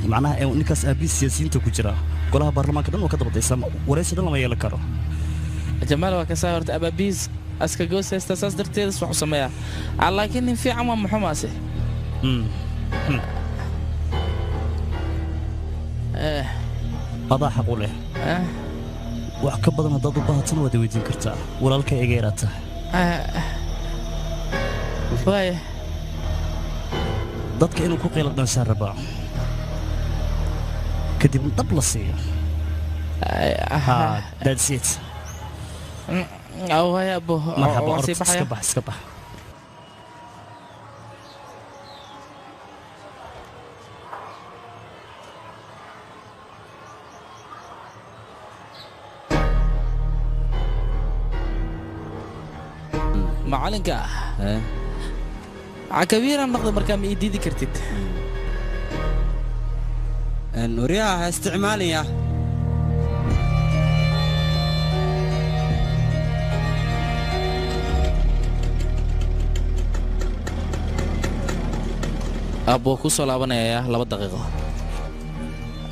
معناها نكاس أبي سياسيين تكجرا قالها برلمان كذا وكذا بتسمع وليس ده لما يلكره جمال وكسارت أبابيز أسكجوس استاساس درتيس وحسمية على لكن في عمام محماسه هذا حقوله وحكبر من ضد الباطن ودويدين كرتا ولا لك إجيراته واي dadka inuu ku qeylo dhanshaan rabaa kadib dab la siiyo that's it awaya abo marxaba iska bax iska bax macalinka عكبير النقد مركام يديدي كرتيت نوريها استعمالية أبو كوسو لابنا يا لابد دقيقة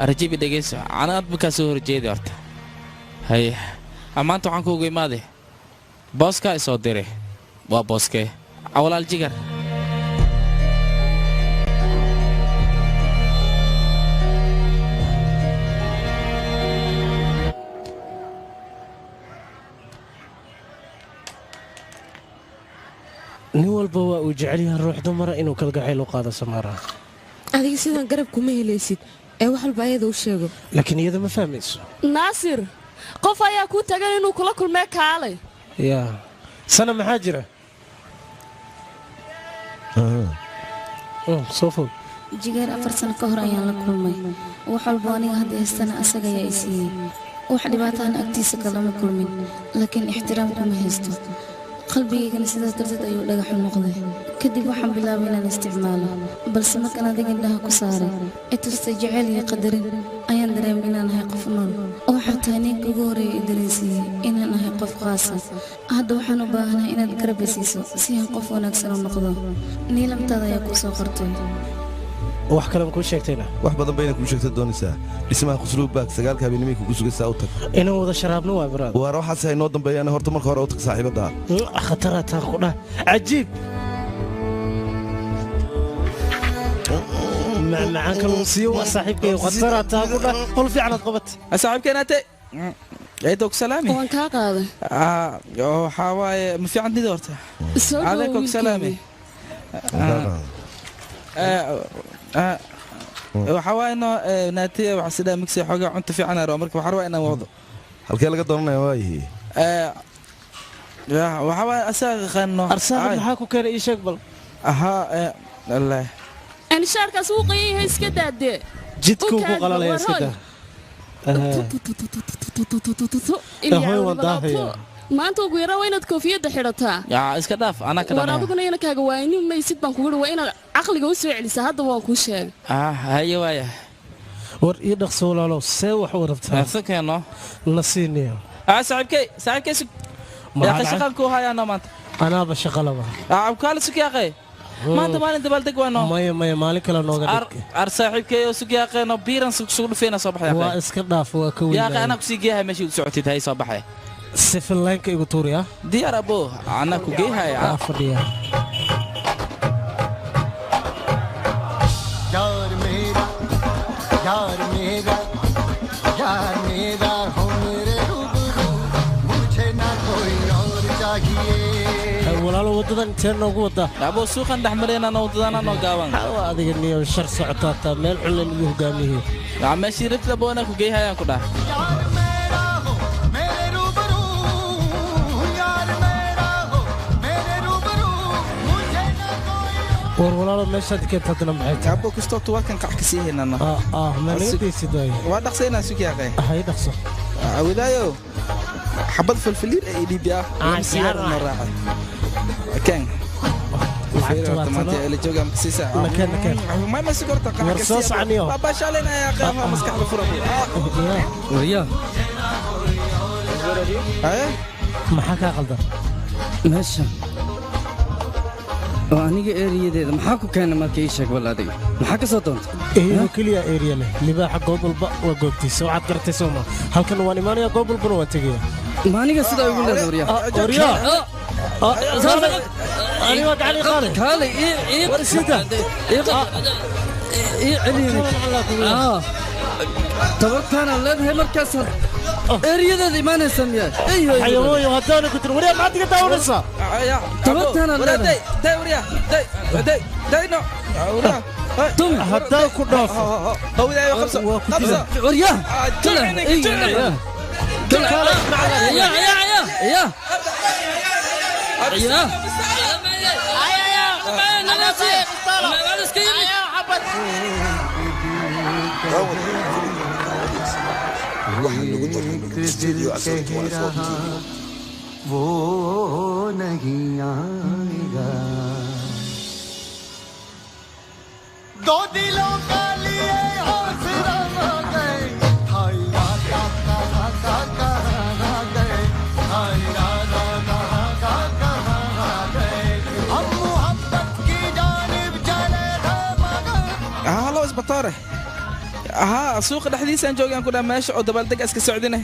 أرجيبي دقيس أنا أطبك سهر جيدي أرتا هاي أما أنتو عنكو قوي ماذي بوسكا يصدري وبوسكا أولا الجيجر nin walba waa uu jecel yahay ruux dumara inuu kalgacayl u qaado samaara adiga sidaan garab kuma helaysid ee wax walba ayada u sheego laakiin iyada ma fahmayso naasir qof ayaa kuu tagan inuu kula kulmee kaalay yaa sana maxaa jira soo fog jigaar 4 sano ka hor ayaan la kulmay wax walba aniga hadda haystana asaga ayaa i siiyey wax dhibaataana agtiisa kalama kulmin laakiin ixtiraam kuma haysto qalbigaygana sidaas darteed ayuu dhagax u noqday kadib waxaan bilaabay inaan isticmaalo balse markaan adiga indhaha ku saaray itustay jacayl iyo qadarin ayaan dareemay inaan ahay qof nool oo xataa ninka ugu horeeya i dareensiiyey inaan ahay qof qaasa hadda waxaan u baahanahay inaad garab isiiso si aan qof wanaagsan u noqdo niilamtaada ayaa kuu soo qortay wax kale ma kuu sheegtayna wax badan bayna kuu sheegta doonaysaa dhismaha khusluub baag sagaalka habeenimay kugu sugaysaa u tag inaan wada sharaabno waa baraad waar waxaas hay noo dambeeyaan horta marka hore u tag saaxiibada khatara taa ku dhah cajiib macmacaanka lagu siiyo waa saaxiibkay khatara taa ku dhah hol fiicanaad qabat saaxiibkeenaate eedog salaami waan kaa qaaday waxaa waaye ma fiican nida horta adeegog salaami waxa waa inoo naatiya waxa sidaa mixi xoogaa cunto fiican aro marka waxa rabaa inaan wado halkee laga doonanayaa waayihi waxa waa asaga qanno arsaaq maxaa ku keenay ii sheeg bal aha allah aan shaarkaas uu qayahay iska daade jidku ku qalalaya iska daa ilaa wadaahaya maanta ugu yaraa waa inaad koofiyadda xidhataa yaa iska dhaaf anaa ka war adiguna ina kaaga waaynin maysid baan kugu waa inaad caqliga u soo celisaa hadda waan kuu sheegay haye waaya war ii dhaqso walaalow see wax u rabtaa sakeeno la siiniyo saaxiibkay yaa shaqan ku hayaana maanta anaaba shaqa laba abkaal sukiyaaqay maanta maalin dabaaldeg waano maya maalin kale nooga dhig ar saaxiibkay oo sukiyaaqayno biiran sugu dhufeena soo baxay waa iska dhaaf waa ka weyn yaa ana ku sii geehay meeshii u socotid hay soo baxay sifilaanka igu tuuriya diyaar abo ana ku geehay fadhiya यार मेरा हो मेरे रूबरू मुझे ना कोई और चाहिए walaalo wadadan intee noogu wada abo suuqan dhaxmareenana wadadana noo gaaban waa adiga niyo shar socotaa meel xulan iyo hogaamiye yaa meeshii rifta boona ku geeyayaan ku dhax war walaalo meeshaad keenta hadana maxay tahay abo kastoo tuwalkan qac ka sii heynana ma leedaysid waa dhaqsayna suuqyaaqay hay dhaqso awidaayo xabad falfaliir ay dhibiya siyaar ma raacay kan ما سكرت ورصاص عنيو بابا شالنا يا اخي ما مسكح الفرق وريا ما حكى قلدر ماشي aniga eeriyadeeda maxaa ku keenay markii ii sheeg walaadiga maxaa ka soo doontay eeriyo kaliya eeriya leh libaaxa goob walba waa goobtiisa waxaad gartay sooma halkan waan imaanaya goob walbana waan tegaya maaniga sidaa ugu leedahay wariya أنا وقع علي خالد خالد إيه ورسيته إيه علي توكلنا الله هي مركز اريد الإيمان السمية أيوه حيوان وهداني كنت وريا ما عندك تاونسا توكلنا الله داي وريا داي نو وريا تم هداك كناف هو داي خمسة وريا كلا يا يا वो नहीं आएगा दो दिलों का लिए आसरा गए हाय राधा कहाँ गए हाय राधा कहाँ गए हम मोहब्बत की जानिब चले थे मगर هلا اسبطاره سوق الحديث أنا جوجان كنا ماشي أو دبل دق أسك السعودية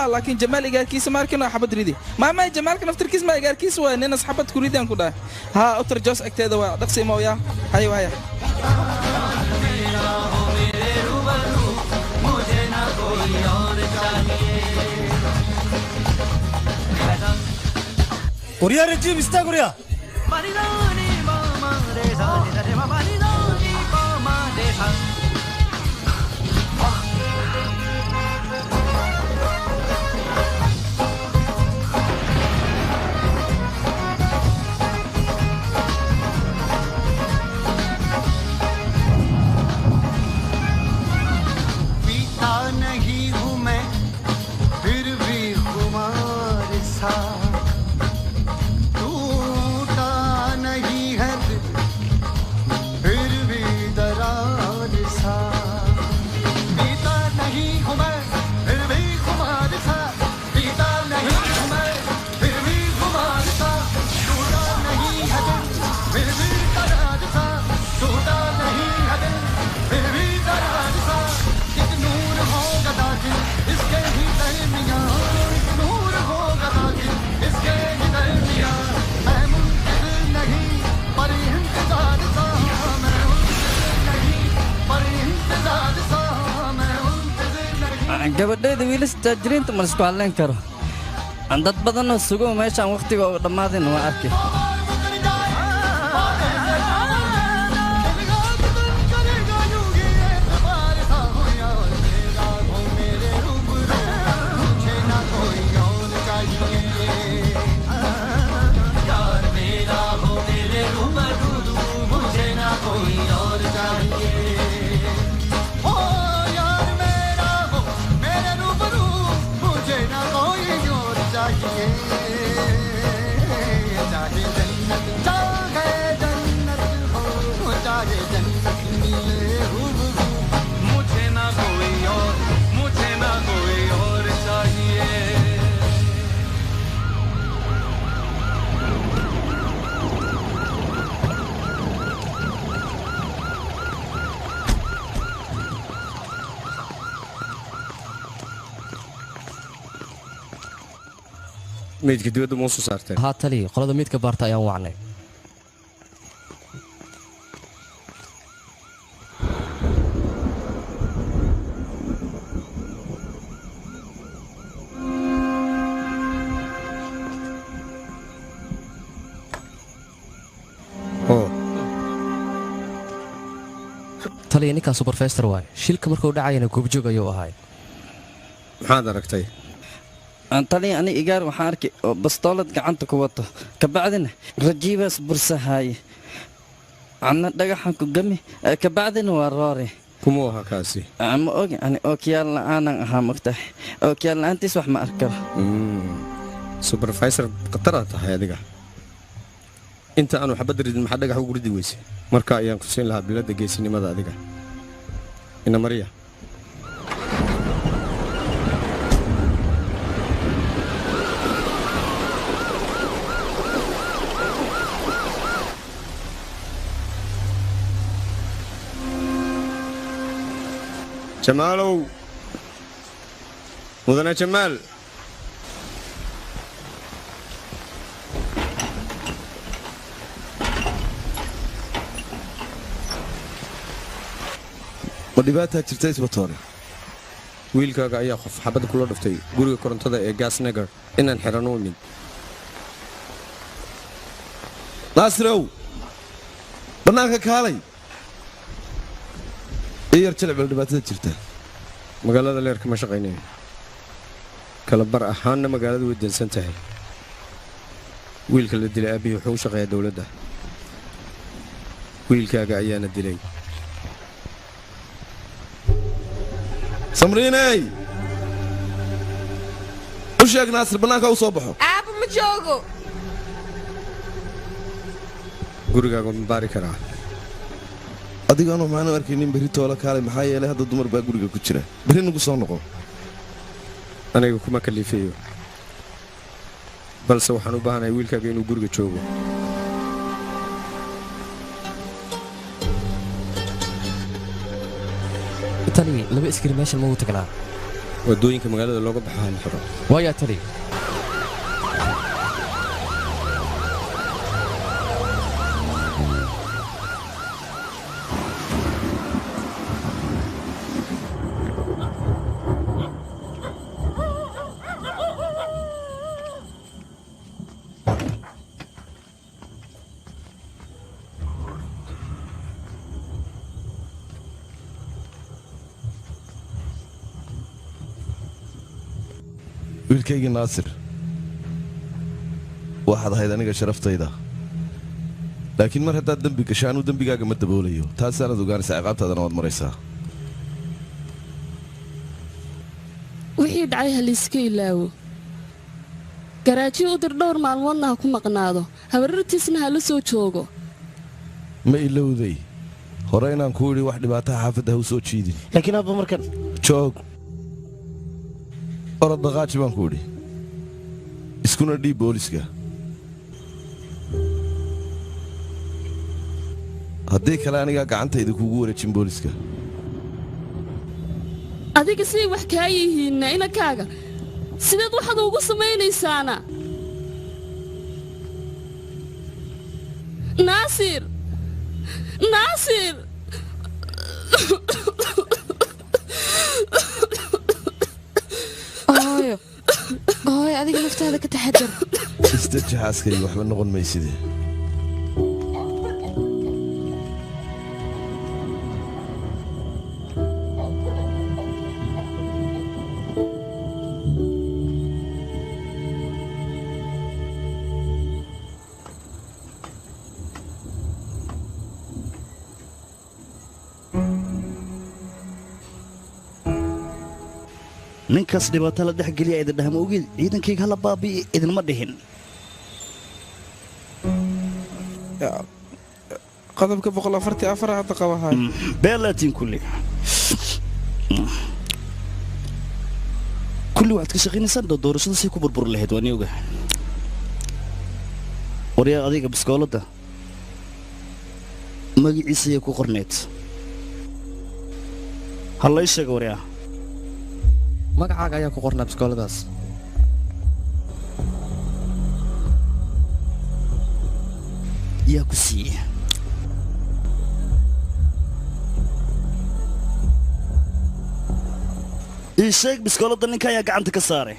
لكن جمال إيجار كيس ماركنا حبد ريدي ما جمال كنا نفتر كيس ما إيجار كيس وإننا صحبت كوريدي أنا كنا أطر جوس أكتاد ودقسي مويا هاي وهاي وريا رجيم استاغوريا gabadheeda wiilas taajiriinta ma isku hadlayn karo dad badan oo sugo meeshaan waqtiga oo dhammaadeen waa arkay meydka dibadda ma soo saarteen haa taliya qolada meydka baarta ayaan wacnay taliya ninkaan superfester waay shilka markuu dhacayana goobjoog ayuu ahaay maxaad aragtay taliya ani igaar waxaan arkay oo bastoolad gacanta ku wato kabacdina rajiibaas bursahaaye anna dhagaxan ku gami kabacdina waa roore kumuu ahaa kaasi ma ogi ani ookiyaal la'aanan ahaa mogtahay ookiyaal la'aantiis wax ma arkaba supervisor khataraa tahay adiga inta aanu xabad ridin maxaa dhagax ugu ridi weyse marka ayaan kusiin lahaa biladda geesinimada adiga ina mariya jamaalow mudane jamaal ma dhibaataa jirta isbatoore wiilkaaga ayaa qof xabad kula dhuftay guriga korontada ee gaasnegar inaan xidhan u imid naasirow bannaanka kaalay ii yar jilcbal dhibaatada jirta magaalada leerka ma shaqaynayo kala bar ahaanna magaalada way dansan tahay wiilka la dilay aabbihi wuxuu u shaqeeyaa dowladda wiilkaaga ayaana dilay samriiney u sheeg naasir bannaanka u soo baxo aabba ma joogo gurigaaga ma baari karaa adigaanoo maanu arkaynin berri toola kaalay maxaa yeelay hadda dumar baa guriga ku jira berri nagu soo noqo aniga kuma kaliifeeyo balse waxaan u baahanahay wiilkaaga inuu guriga joogo taliya laba iskari meeshan ma uu tagnaa waddooyinka magaalada looga baxaa la xiro waayaa taliya wiilkaygii naasir waxaad ahayd aniga sharaftayda laakiin mar haddaad dembi gasho anuu dembigaaga ma daboolayo taasaanaad ogaanaysaa ciqaabtaadana waad maraysaa wixii dhacay ha layska ilaawo garaajiyo u dir dhowr maalmoodna ha ku maqnaado habarartiisna ha la soo joogo ma ilowday hore inaan kuu idhi wax dhibaataha xaafadda ha u soo jiidin laakiin abba markan joog orod daqaaji baan ku idhi iskuna dhiib booliska haddii kale anigaa gacantayda kuugu wareejin booliska adiga siday wax kaa yihiinna inankaaga sideed waxaad ugu samaynaysaana naasir naasir hooyo adiga naftaada ka taxadar isdaji xaaskayga waxba noqon mayside ninkaas dhibaato la dhex geliya idin dhahma ogeed ciidankayga hala baabi'i idinma dhihin qodobka 144 hadda qabahay beelaatiin kulli waxaad ka shaqaynaysaan doorashada say ku burbur lahayd waa nioga waryaa adiga biskooladda magaciisa ayay ku qorneed ha lay sheega waryaa magacaaga ayaa ku qornaa biskooladaas yaa ku siiyey ii sheeg biskoolada ninka ayaa gacanta ka saaray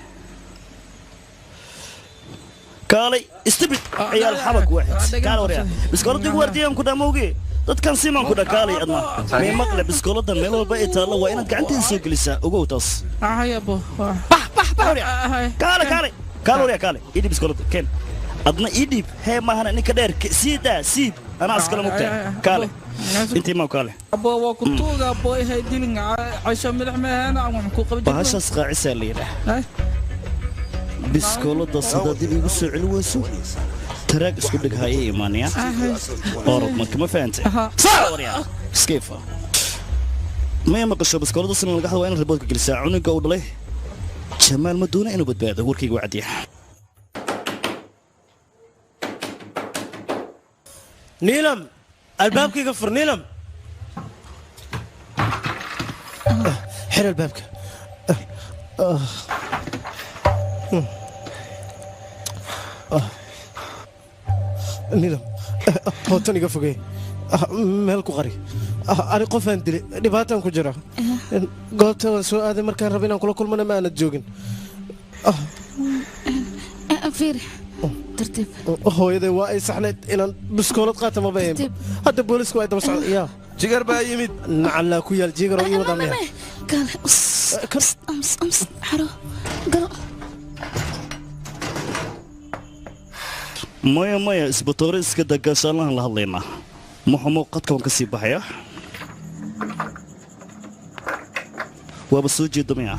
kaalay istibid ciyaal xabag waaxid kaal waryaa biskooladii ugu wardiyaan ku dhaamowgee dadkan siman ku dhakaalay adna mee maqle biskoolada meel walba ay taallo waa inaad gacanteeda soo gelisaa ogow taas kaal waryaa kaale idhib biskoolada keen adna idhib hee maahana ninka dheer siidaa siib anaa askala mugtaa kaale intii maw kaale abo waa ku tuuga abo hay dilin casho madax meehana aan wax ku qabin bahashaas qaacisaa la yidhaah biskoolada sida dib igu soo celi weyso taraag isku dhig hayay imaanaya orod marka ma fahantay sawarya skifa ma maqasho biskoolada sina laga hadlo in riboodka gelisaa cunuga uu dhalay jamaal ma doona inuu badbaado warkayga wacdiya niilam albaabkayga fur niilam xir albaabka niilam hootan iga fogey meel ku qari ani qofaan dilay dhibaataan ku jira goobta waan soo aaday markaan raba inaan kula kulmana ma aanad joogin hooyaday waa ay saxnayd inaan biskoolad qaata maba ahayn hadda boolisku ay daba socda yaa jigar baa yimid nacallaa ku yaal jigar oo ii wadaa miya maya isbatoore iska dagaashaalahan la hadlaynaa muxumo qadka waan ka sii baxaya waaba soo jeeda miya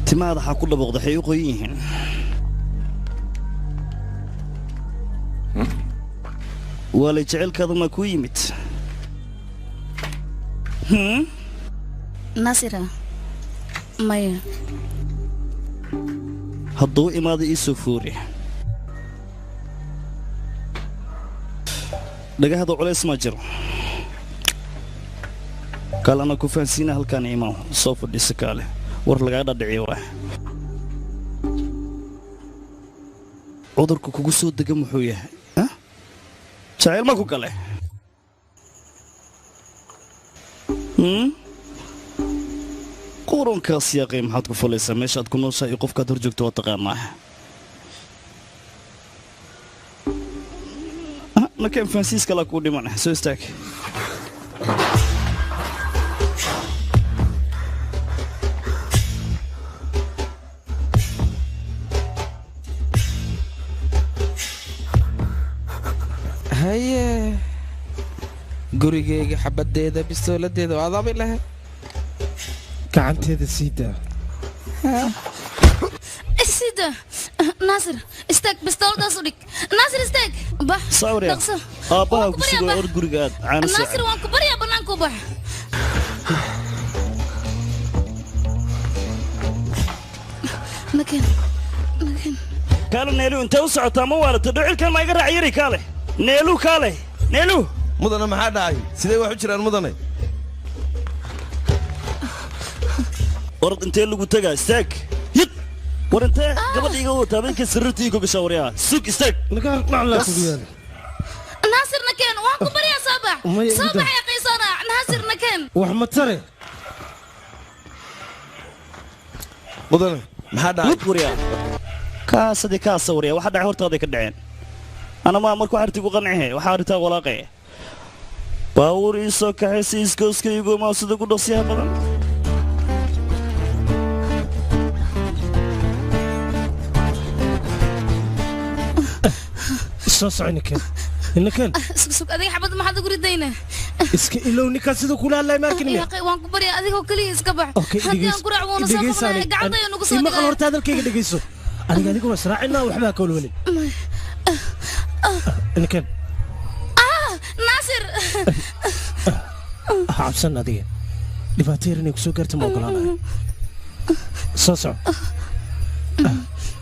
timaada waxaa ku dhaboqda waxay u qoyan yihiin waalay jaceylkaada maa kuu yimid nasira maya hadduu imaada ii soo foori dhagahada culays ma jiro kaal anaa ku fahansiina halkaan imaw soo fadhiisa kaale war lagaa dhadhiciyo waa cudurku kugu soo dega muxuu yahay jacayl ma ku gale qurankaas yaaqay maxaad ku falaysaa meeshaad ku nooshahay iyo qofkaad hor joogto waa taqaanaa nakeen fahansiis kalaa kuu dhiman soo istaag haye gurigayga xabadeeda bistooladeeda waa adaabay lahayd gacanteeda siidaa sida naasir istaag bistooladaas u dhig naasir istaag bax dhaqso aabbaha ku sugo or guriga aad caana naasir waan ku baryaa bannaanka u bax nakeen kaale neelu intee u socotaa ma waarata dhocilkan ma iga raac yari kaale neelu kaale neelu mudane maxaa dhacay sidee wax u jiraan mudane orod intee lagu tagaa istaag yid war intee gabadha iga wataa habeenkii sariirtii igu gashaa waryaa sug istaag naasir nakeen waan ku baryaa soo bax soo bax yaa qiisana naasir nakeen wax ma tare mudane maxaa dhacay waryaa kaasadii kaasa waryaa waxa dhacay hortaaday ka dhaceen أنا ما أمرك واحد تقول قنعه وحارتها ولاقيه باوري سوك حسيس كوسك يقول ما صدق ودوسيها بدن صوص عينك إنك سوك أذيك حبض ما حد يقول الدينة إسك إلو نكاس ذو كلها لا يمكن يا أخي وانك بري أذيك وكلي إسكبح حتى أنكر عونا صفر قعدة ينقص ما قلت هذا الكيك دقيسو أنا قاعد أقول أسرعنا وحبها كل ولي إنك ناصر عبسنا دي دفاتير إنك سكرت موكلانا صوصو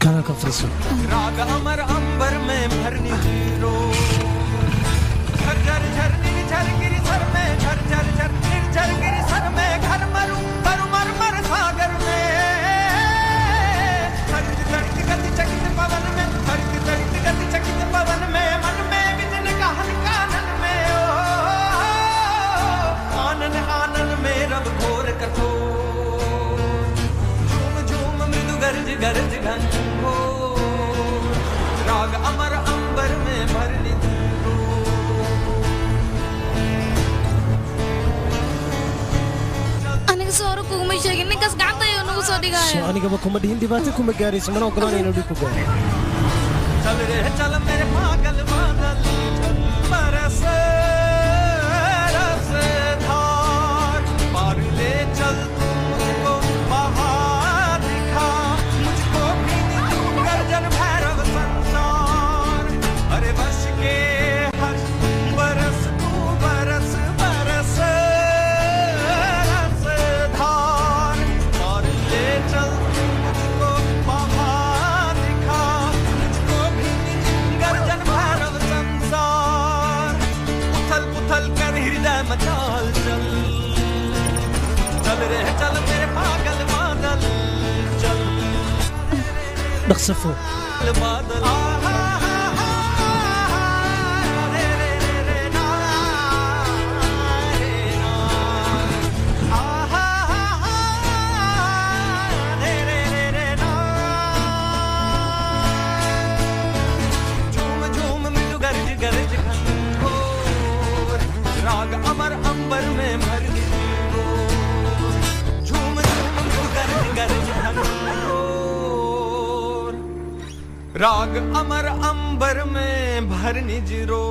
كان كفرسو राग अमर अंबर में भरनी हीरो झर झर झरनी झरगिरी सर में झर झर झर झरगिरी सर में घर मरू मरू मर मर सागर में हर धड़क गति चकित पवन में हर soo dhigaayo anigaba kuma dhihin dhibaato kuma gaarayso mana ogolaan inuu dhib ku gaaro चल रे चल मेरे पागल बादल चल बरसे रस धार पार ले चल तुमको बाहर दिखा मुझको भी गर्जन भैरव संसार अरे बस के हर बरस तू बरस बरस रस धार पार ले चल तुमको बाहर दिखा गर्जन भैरव संसार उथल पुथल कर हृदय मचाल चल चल रे चल मेरे पागल बादल चल dhaqsafo बादल राग अमर अंबर में भर झूम झूम गरज गरज घनघोर राग अमर अंबर में भर निज रो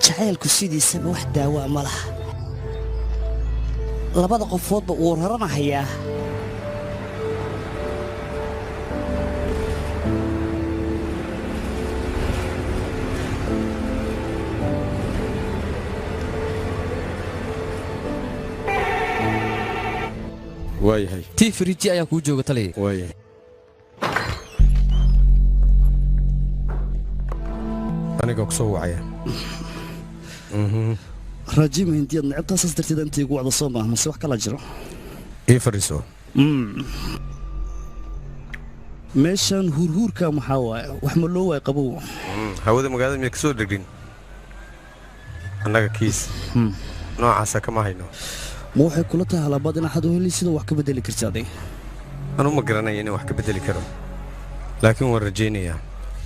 jacaylku sidiisaba wax daawa ma laha labada qofoodba uu raranahayaa waayahay tii firiiji ayaa kuu jooga taliya waayahay aniga ku soo wacaya raajima hindiyaad necabtaasaas darteed intii igu wacda soo maaha mase wax kala jiro ii fadhiiso meeshaan huurhuurka maxaa waaye wax ma loo waay qabow hawada magaalada miya ka soo dhegdhin annaga kiis noocaasa kama hayno ma waxay kula tahay halabaad in axad u heli sidoo wax ka bedeli karta adig anu ma garanaya inay wax ka bedeli karo laakiin waan rajaynayaa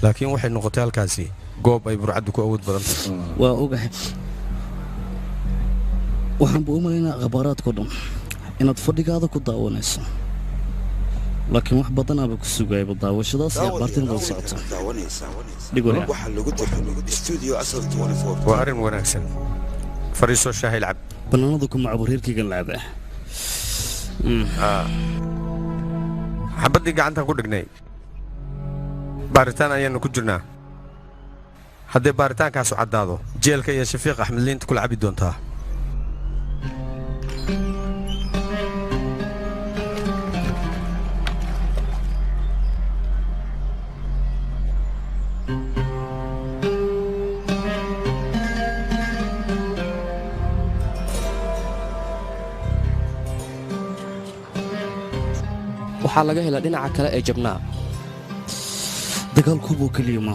laakiin waxay noqotay halkaasi goob ay burcaddu ku awood badan tahay waa ogahay waxaan buu u malaynaa khabaaraadkao dhan inaad fadhigaada ku daawanayso laakiin wax badanaaba ku sugayba daawashadaas iyo abaartin bada socoto waa arrin wanaagsan fadhiisoo shaahay lacab bannaanada ku macabo reerkaygan lacaba xabaddii gacantaan ku dhignay baaritaan ayaannu ku jirnaa haddee baaritaankaasu caddaado jeelka iyo shafiiq axmed liinta kula cabi doontaa waxaa laga helaa dhinaca kale ee jabnaa dagaalkuubuu keliya ma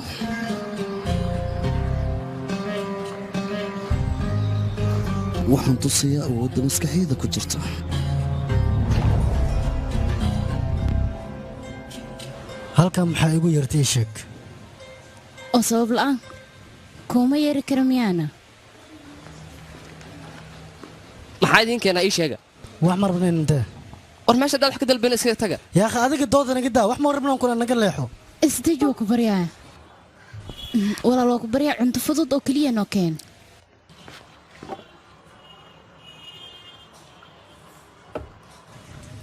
waxaan tusayaa awoodda maskaxiyada ku jirta halkan maxaa igu yartay sheeg oo sabab la'aan kuma yeeri kara miyaana maxaa idiin keenaa ii sheega wax ma rabnayn intee war meesha haddaad wax ka dalbayna iskaga taga yaa akhi adiga dooda naga daa wax ma rabnaan kula naga leexo isdeji waa ku baryaa walaal waa ku baryaa cunto fudud oo keliya noo keen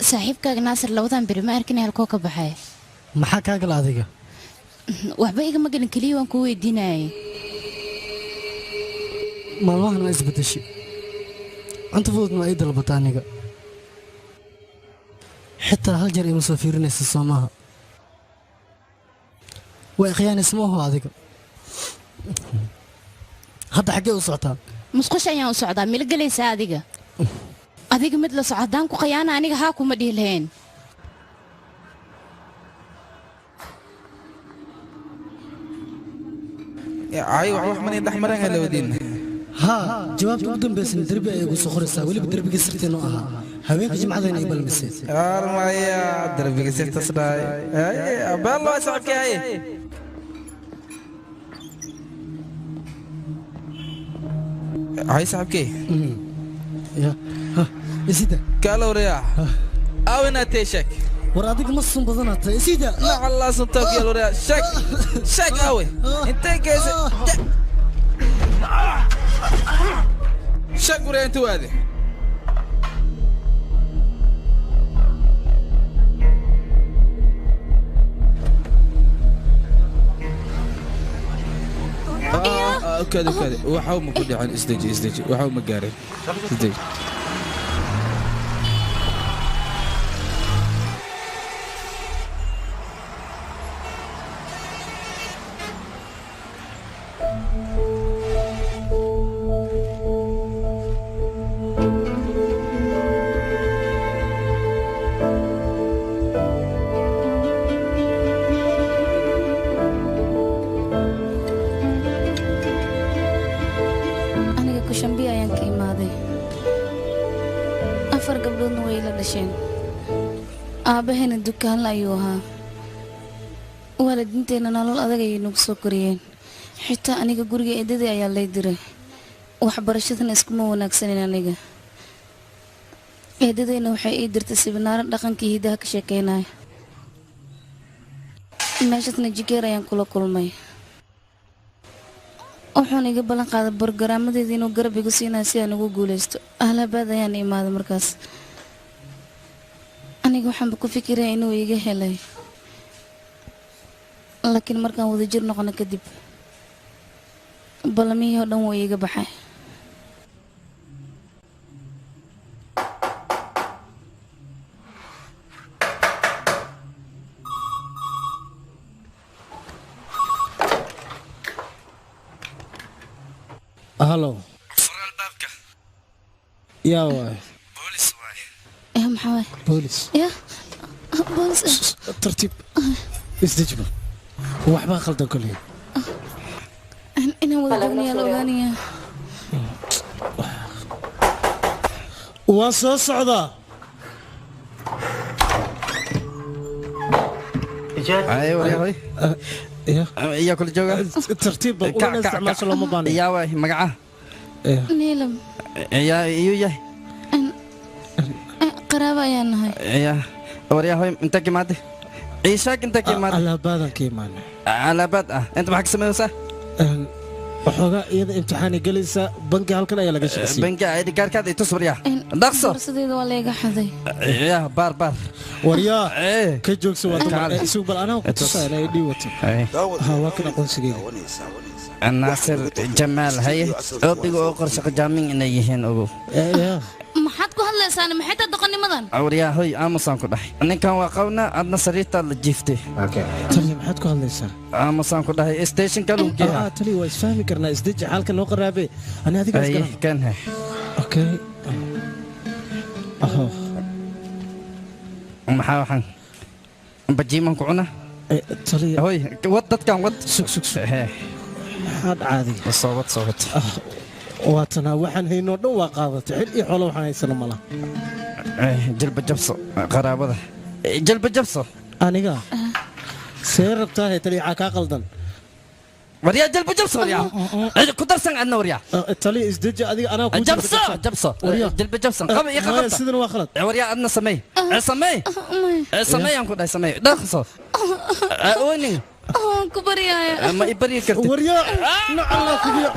saaxiibkaaga naasir labadan beri ma arkin halkoo ka baxay maxaa kaa gala adiga waxba igama gelin keliya waan kuu weydiinayay maalmahan waa isbedeshay cunto fudud ma ay dalbata aniga xitaa hal jeer ima soo fiirinaysa soo maaha waa ikhiyaanismaaho adiga hadda xaggee u socotaa musqusha ayaan u socdaa mila gelaysaa adiga adiga mid la socodaan ku qayaana aniga haa kuma dhihi lahayn ay wax mani dhaxmaran hela wadin ها jawaabta ugu dambaysan darbi ay ugu soo qoraysaa weliba darbiga sirteenu ahaa haweenka jimcadayna ay balmisay armaya darbiga sirta saday ay abalo socodkay ay saxabkay ya isida kala wariya awina teeshak war adiga ma sun badanaata isida la allah suntak ya wariya shak awe intee geese shak wariya inta waade كذا وحاول ما كل عن ازدجي وحاول ما قارن ازدجي aabahayna dukaanla ayuu ahaa waalidiinteenna nolol adag ayay nagu soo koriyeen xitaa aniga guriga eedadii ayaa lay diray waxbarashadana iskuma wanaagsanin aniga eedadayna waxay ii dirtay sibinaaro dhaqankii hidaha ka sheekaynaya meeshaasna jikeer ayaan kula kulmay wuxuuna iga ballan qaaday borgaraamadeeda inuu garab igu siinayo si aan ugu guulaysto ahlabaad ayaan imaaday markaas aniga waxaanba ku fikiraya inuu iga helay laakiin markaan wadajir noqono kadib ballamihii oo dhan waa iiga baxay halo yaa waay يا محمد بوليس يا بوليس ترتيب استجبر وحبا خلطة كلها أنا وذوني الأغانية وصل صعدة ايوه يا كل جوجا ترتيب ولا استعمال سلام مباني يا واي مقعه نيلم يا قرابة يا نهاي يا وريا هوي انت كيماد عيشاك انت كيماد على بعض كيمان على بعض انت معك سميوسا وحوغا يد امتحاني جلسة بنكي هالكنا يلا قشي بنكي عيد كاركاد تصبر يا دقصو فرصدي ولا يقع حدي يا بار وريا كجوك سوى سوق انا وكنت انا يدي وتي ها واكن اقول سجين الناصر جمال هي اوبيغو قرشق جامين انay yihiin ogo maxaad ku hadlaysaan maxay ta doqonimadan awriya hoy aamusan ku dhahay ninkan waa qawna adna sariirta la jiiftay tani maxaad ku hadlaysaa aamusan ku dhahay station ka lagu geeyaa tani waa isfahmi karnaa isdeji xalka noo qaraabe ani adiga iska kan hay okay maxaa waxaan bajiiman ku cuna tani hoy wad dadkan wad sug maxaad caadi sawad واتنا وحن هي نور دوا قاضت حل إيه حلو حنا يسلم الله جلب جبصة قرابة جلب جبصة أنا جا سير بتاعي تري عكاقل دن وريا جلب جبصة وريا كتر سنگ عنا وريا تلي إزدج أدي أنا جبصة جلب جبصة قبل يقبل سيدنا واخلت وريا عنا سمي سمي يوم كده سمي دخصة ويني كبريا ما يبري كرت وريا نعم كبير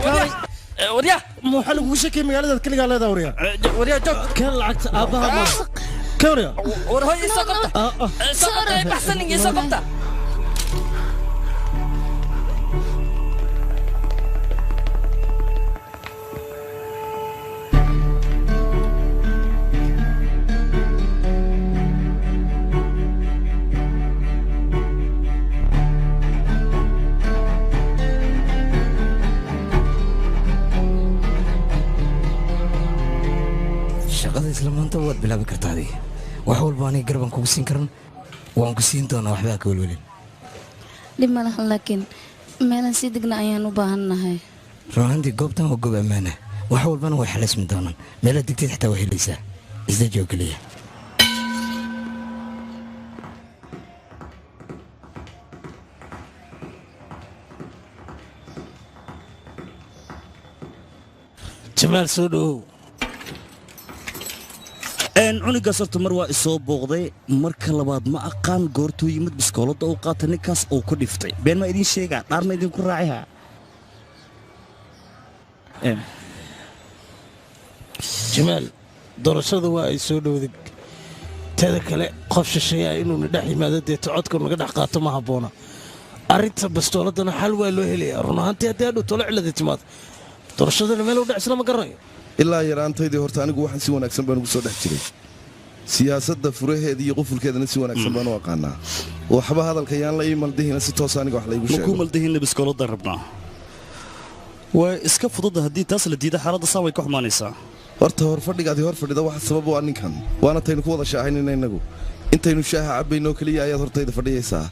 وريا مو حلو وشكي مقالة كل قال هذا وريا جوك كان العكس أباها ما كوريا ورهي يسقطه سقطه أحسن يسقطه shaqada isla maanta waad bilaabi kartaa adiga wax walba aniga garban kugu siin karan waan ku siin doonaa waxbaa ka welwelin dhib ma lahan laakiin meelan sii degna ayaan u baahannahay runaantii goobtan waa goob ammaana wax walbana way xalismi doonaan meelaad degteed xitaa waa helaysaa isda joog keliya jamaal soo dhowow cunigaas horta mar waa isoo booqday marka labaad ma aqaan goortuu yimid biskooladda uu qaatay ninkaas uu ku dhiftay been maa idiin sheegaa dhaar ma idinku raaciha jamaal doorashada waa ay soo dhowday teeda kale qof shisheeyaa inuuna dhex yimaado deeto codka naga dhex qaato ma habboona arrinta bastooladana xal waa loo helayaa run ahaantii haddii hadhow tolo cilada timaado doorashadana meel u dhex isla ma garanayo ilaa yaraantaydii horta anigu waxaan si wanaagsan baan ugu soo dhex jiray siyaasadda furaheeda iyo qufulkeedana si wanaagsan baan u aqaanaa waxba hadalka yaan la ii maldihina si toos aniga wax laygu sheego makuu maldihinna biskooladda rabnaa way iska fududa haddii taas la diida xaaladda saa way ka xumaanaysaa horta hor fadhigaadii hor fadhida waxa sabab u ah ninkan waana taynu ku wada shaahaynayna innagu intaynu shaaha cabbaynoo keliya ayaad hortayda fadhiyaysaa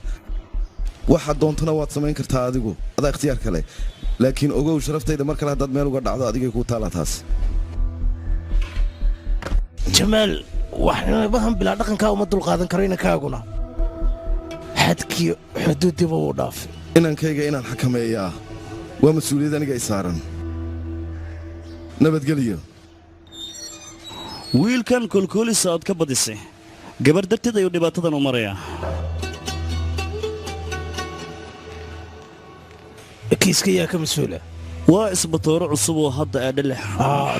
waxaad doontana waad samayn kartaa adigu adaa ikhtiyaar kale laakiin ogow sharaftayda mar kale haddaad meel uga dhacdo adigay kuu taallaa taas jamaal waxnabahan bilaa dhaqankaa uma dulqaadan karo inankaaguna xadkii xuduuddiiba wuu dhaafay inankayga inaan xakameeyaa waa mas-uuliyad aniga i saaran nabadgelyo wiilkan koolkoolisa ood ka badisay gabar darteed ayuu dhibaatadan u marayaa kiiska yaa ka mas-uula waa isbatooro cusub oo hadda aadha leh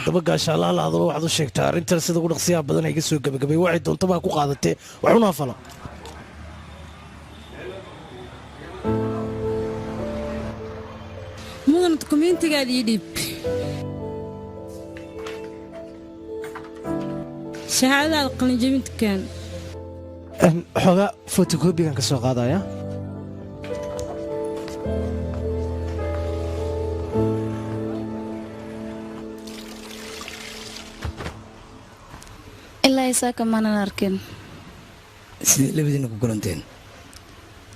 daba gaashaalaha lahadalo waxaad u sheegtaa arrintan sida ugu dhaqsiyaha badan iga soo gebagabay waxay doonta baa ku qaadatee waxuna fala mudan dukumiintigaada ii dhiib shahaadadaada qalinjabintukan xoogaa fotokobigan ka soo qaadaya ilaa isaaka maanan arkin sidee labadiina ku kulanteen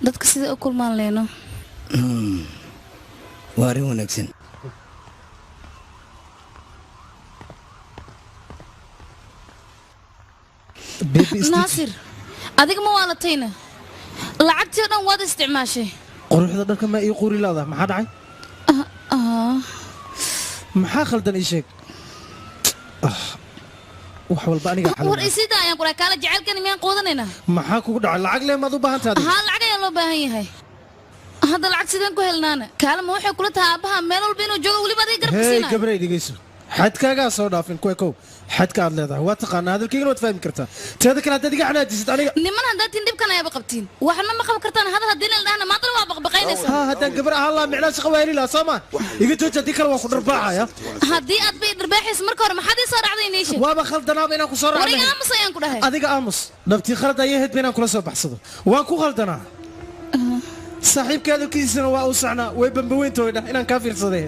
dadka sidai u kulmaan leyno waa arrin wanaagsan naasir adiga ma waalatayna lacagtii o dhan waad isticmaashay quruxda dhanka maa ii quri laada maxaa dhacay maxaa khaldan ii sheeg wax walba aniga war isida ayaan ku kaala jacaylkani miyaan quudanaynaa maxaa kugu dhacay lacag lee maad u baahan tahay haa lacag ayaa loo baahan yahay hadda lacag sideen ku helnaana kaalama waxay kula tahay aabbaha meel walba inuu joogo weliba adiga garabka hey siinayo gabaray dhegayso xadkaagaa soo dhaafin kuwa kow xadka aad leedahay waa taqaanaa hadalkaygana waad fahmi kartaa teeda kale haddaad iga xanaajisid aniga niman haddaad tin dhibkan ayaba qabtiin waxna ma qaban kartaan hadal haddii la dhahna maadal waa baqbaqaynaysaa haa haddaan gabar ahaan lahaa micnaa shaqa waa heli lahaa soo maa iga jooji haddii kale waan ku dharbaaxaya haddii aad bay dharbaaxaysa marka hore maxaad ii soo dhacday niisha waaba khaldanaaba inaan ku soo raacnay wariga aamus ayaan ku dhahay adiga aamus dhabtii khalad ayay ahayd ba inaan kula soo baxsado waan ku khaldanaa saaxiibka hadalkiisana waa u sacnaa way bambaweynta dhah inaan kaa fiirsaday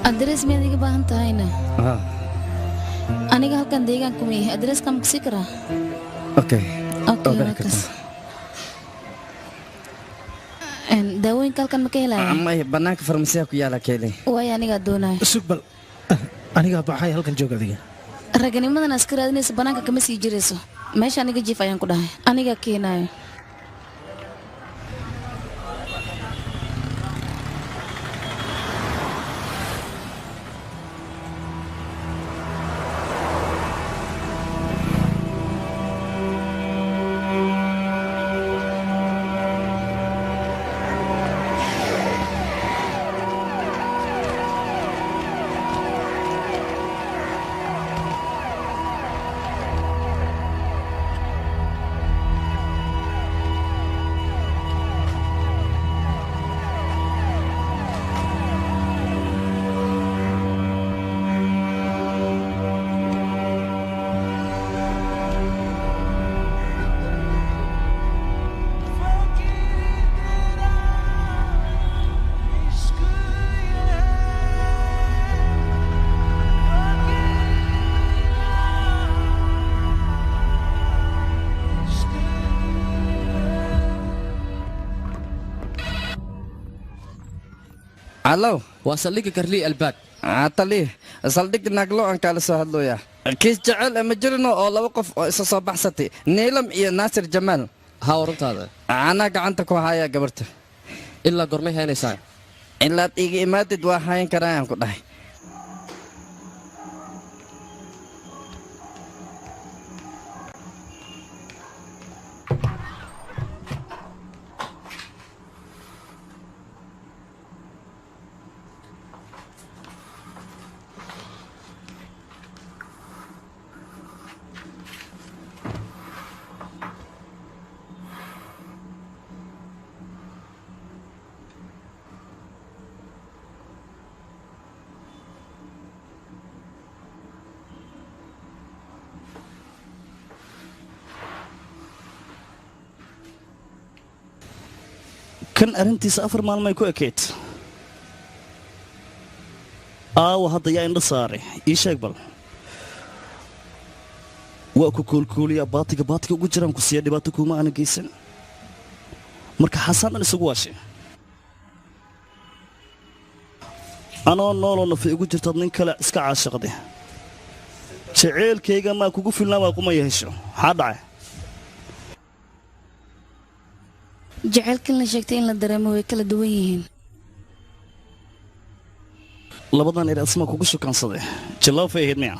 adres miyaad iga baahan tahayna ها aniga halkan deegaanka ma yahay adreska ma kusi karaa اوكي okay waa kaas daawooyinka halkan ma ka helaya amay banaanka farmasiya ku yaala keelay waay aniga doonaya sugbal aniga baxay halkan joog adiga raganimadan aska raadinaysa banaanka kama sii jirayso meesha aniga jiif ayaan ku dhahay aniga keenayo allow waa saldhigga karlii albaag tali saldhig naglo aan kala soo hadlooya kiis jecel ma jirino oo laba qof oo isa soo baxsatay niilam iyo naasir jamaal haa warantaada anaa gacanta ku haya gabarta ilaa gormay haynaysaa ilaad iga imaadid waa hayan karayaan ku dhahay kan arrintiisa 4 maalmay ku ekeyd aawa hadda yaa indha saare ii sheeg bal waa ku koolkooliyaa baatiga ugu jiraan ku siiya dhibaato kuuma aana geysan marka xasaan dhan isagu waashe anoo nooloo nafi igu jirtaad nin kale iska caashiqde jaceylkayga maa kugu filnaa waa quma yeesho maxaa dhacay jaceylkan la sheegtay in la dareemo way kala duwan yihiin labadan eray asmaa kugu shukaansaday jallaafay ahayd miya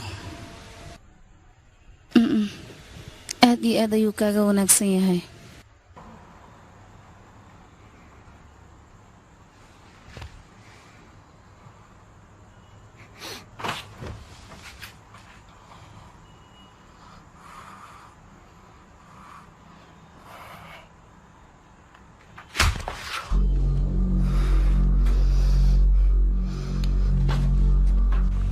aad iyo aad ayuu kaaga wanaagsan yahay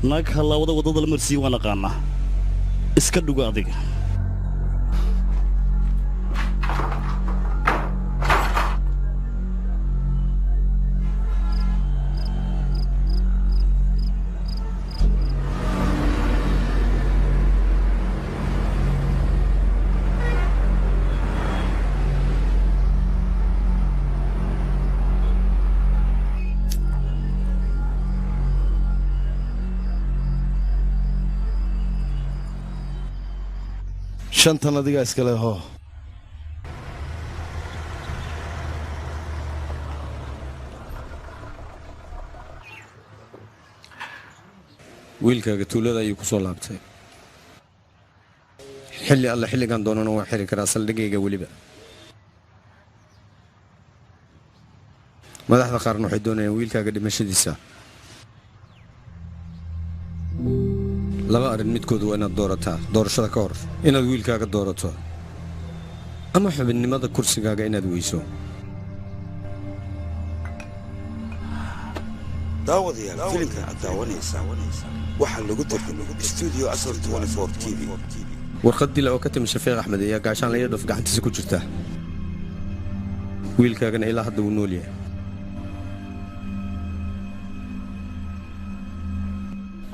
naag hallaawada waddada la marsiiye waan aqaanaa iska dhugo adiga shantan adiga iskale hoo wiilkaaga tuulada ayuu ku soo laabtay xilli alle xilligan doonana waa xiri karaa saldhigayga weliba madaxda qaarna waxay doonayaan wiilkaaga dhimashadiisa laba arrin midkooda waa inaad doorataa doorashada ka hor inaad wiilkaaga doorato ama xubinnimada kursigaaga inaad weyso daawadayaal filimkan aad daawanaysaa waxaa lagu tarjumay studio asal 24 TV warqad dila oo ka timi shafiiq axmed ayaa gaashaan la yadhof gacantiisa ku jirta wiilkaagana ilaa hadda wuu nool yahay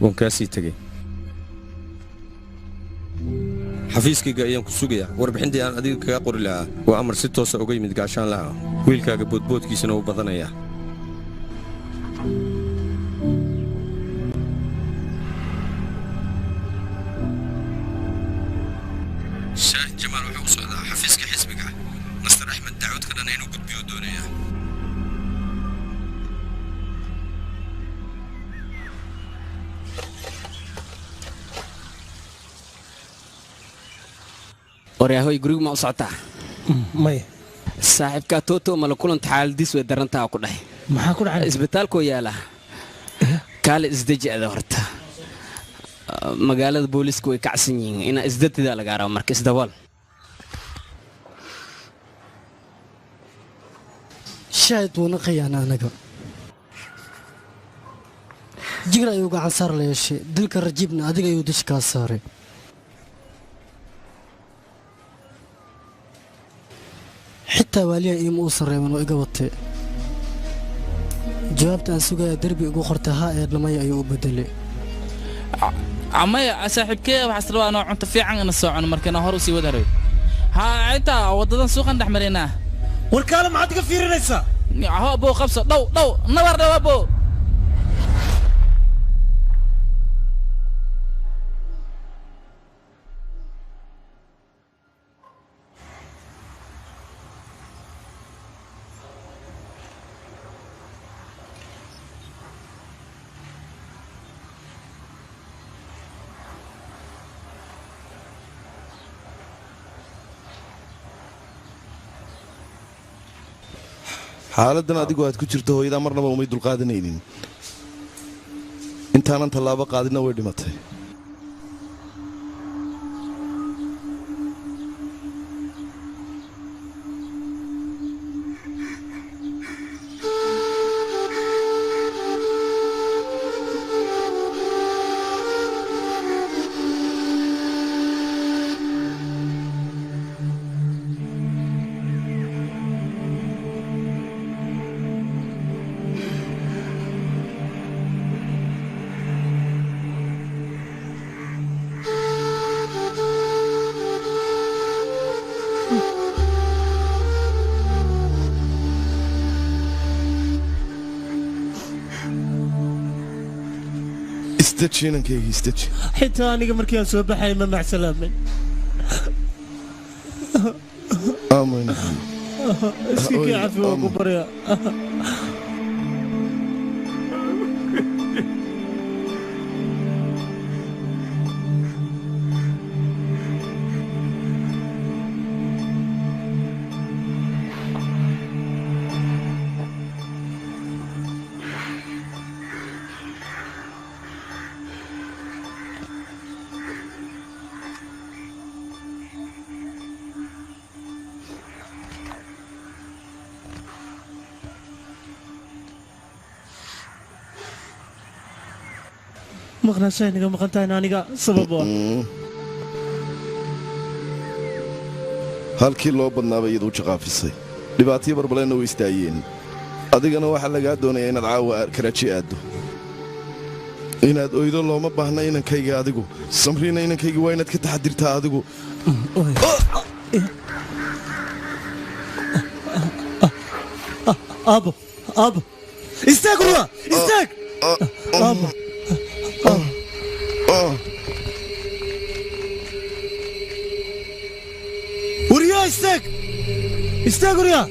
waan kaa sii tegey xafiiskayga ayaan ku sugayaa warbixintii aan adiga kaga qori lahaa waa amar si toosa uga yimid gaashaan laha wiilkaaga boodboodkiisana u badanayaa shaahid jamaal wuxuu u socdaa xafiiska xisbiga nastar axmed dacwadka dhan inuu gudbiyo doonayaa waryahoy gurigu ma u socotaa maya saaxiibkaa tooto mala kulanta xaaladiis way darantaa ku dhahay maxaa ku dhacay isbitaalkoo yaala kaale isdeji ada horta magaalada booliiska way kacsan yihiin inaa isdadidaa lagaa rabo marka isdabool shaahid wuuna qayaana anaga jigr ayuu gacan saar la yeeshay dilka rajiibna adiga ayuu dish kaa saaray xitaa waaliya iima uusan reeban oo iga watay jawaabta aan sugaya derbi igu qortay haa ee dhamaya ayuu u bedelay amaya saaxiibkee waxaas rabaa inoo cunto fiican ina soo cuno markana hor u sii wadaray haa intaa waddadan suuqan dhex maraynaa warkaale maxaad iga fiirinaysaa ho boo qabso dhow nabar dhawa boo xaaladdan adigu aad ku jirto hooyadaa marnaba umay dulqaadanaynin intaanan tallaabo qaadinna way dhimatay xitaa aniga markii aan soo baxay ma macsalaamin iska kii cafi waa ku barya maqnaashay naga maqan tahay aniga sabab waa halkii loo badnaaba iyadu u jaqaafisay dhibaatyo barbaleenna way istaayeen adigana waxaa lagaa doonayaa inaad caawa karaaji aaddo inaad oydo looma baahna inankayga adigu samriina inankayga waa inaad ka taxadirtaa adigu aabo istaag ruwa istaag aabo وريا استاك استاك وريا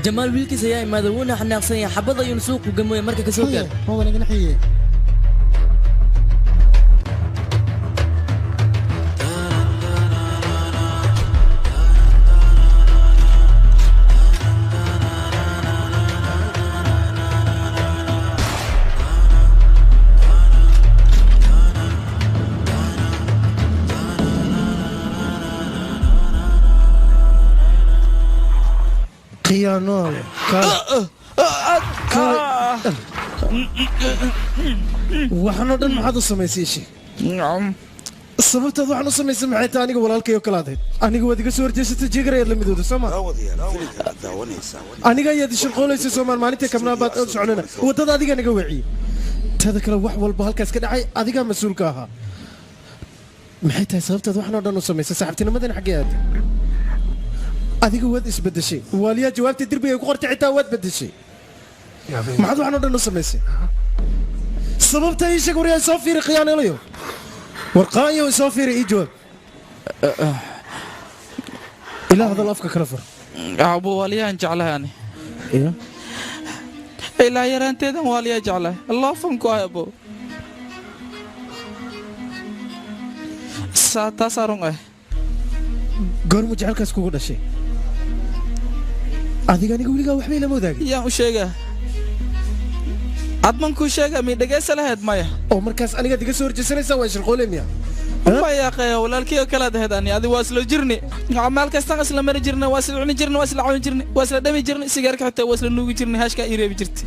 jamaal wiilkiis ayaa imaaday wuuna xanaaqsan yahay xabad ayuuna suuqu gamoya marka ka soo gaar هو أنا نحيي خيانة waxaan dhan maxaad u samaysay shi sababtaad waxaan u samaysay maxay tahay aniga walaalkayo kala ahayd aniga waad iga soo horjeesatay jiigarayaad la midooda soo ma aniga ayaad ishirqoolaysa soomaan maalintii kabnaa baad u soconana waddada adiga naga weeciyey tada kale wax walba halkaas ka dhacay adigaa mas-uulka ahaa maxay tahay sababtaad waxaan oo dhan u samaysay saaxiibtinimadan xaggee aad adiga waad isbedeshay waaliyaa jawaabta derbiga ay ku qortay xitaa waad bedeshay maxaad waxaan oo dhan u samaysay sababta ii sheeg waryaa soo fiiri khiyaanelayo warqaayo soo fiiri ii jawaab ilaa hadal afka kala fur abu waaliyahan jeclahay ani ilaa yaraanteedan waaliyaa jeclahay allah fanku ah abo taasaa run ah goormu jecelkaas kugu dhashay adiga aniga weligaa waxbay lama wadaagin yaan u sheegaa adman kuu sheega mii dhegaysa lahayd maya oo markaas anigaad iga soo horjeesanaysaa waa shirqoole miya maya qeya walaalkii oo kalaad ahayd ani adi waa isla jirni maal kastaan isla mari jirna waa isla cuni jirna waa isla caawin jirni waa isla dhami jirni sigaarka xitaa waa isla nuugi jirni haashkaa ii reebi jirtay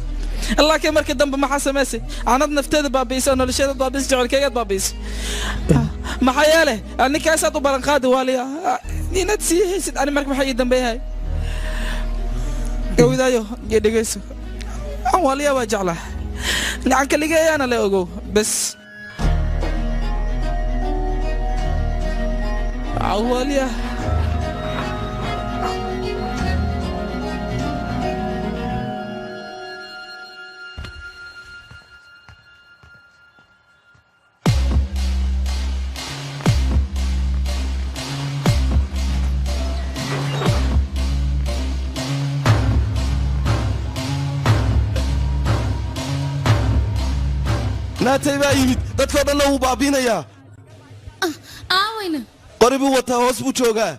laakiin markii dambe maxaa samaysay anad nafteeda baabi'isay oo nolosheeda baabi'isay jecelkaygaad baabi'isay maxaa yeele ninkaasaad u ballanqaadi waaliya inaad sii haysid ani marka maxaa ii dambeeyahay gawidaayo iyo dhegayso waaliya waa jeclaa gacanka ligayaana le ogow bes waaliya naatay baa yimid dadkoo dhanna wuu baabiinayaa aawayna qori buu wataa hoos buu joogaa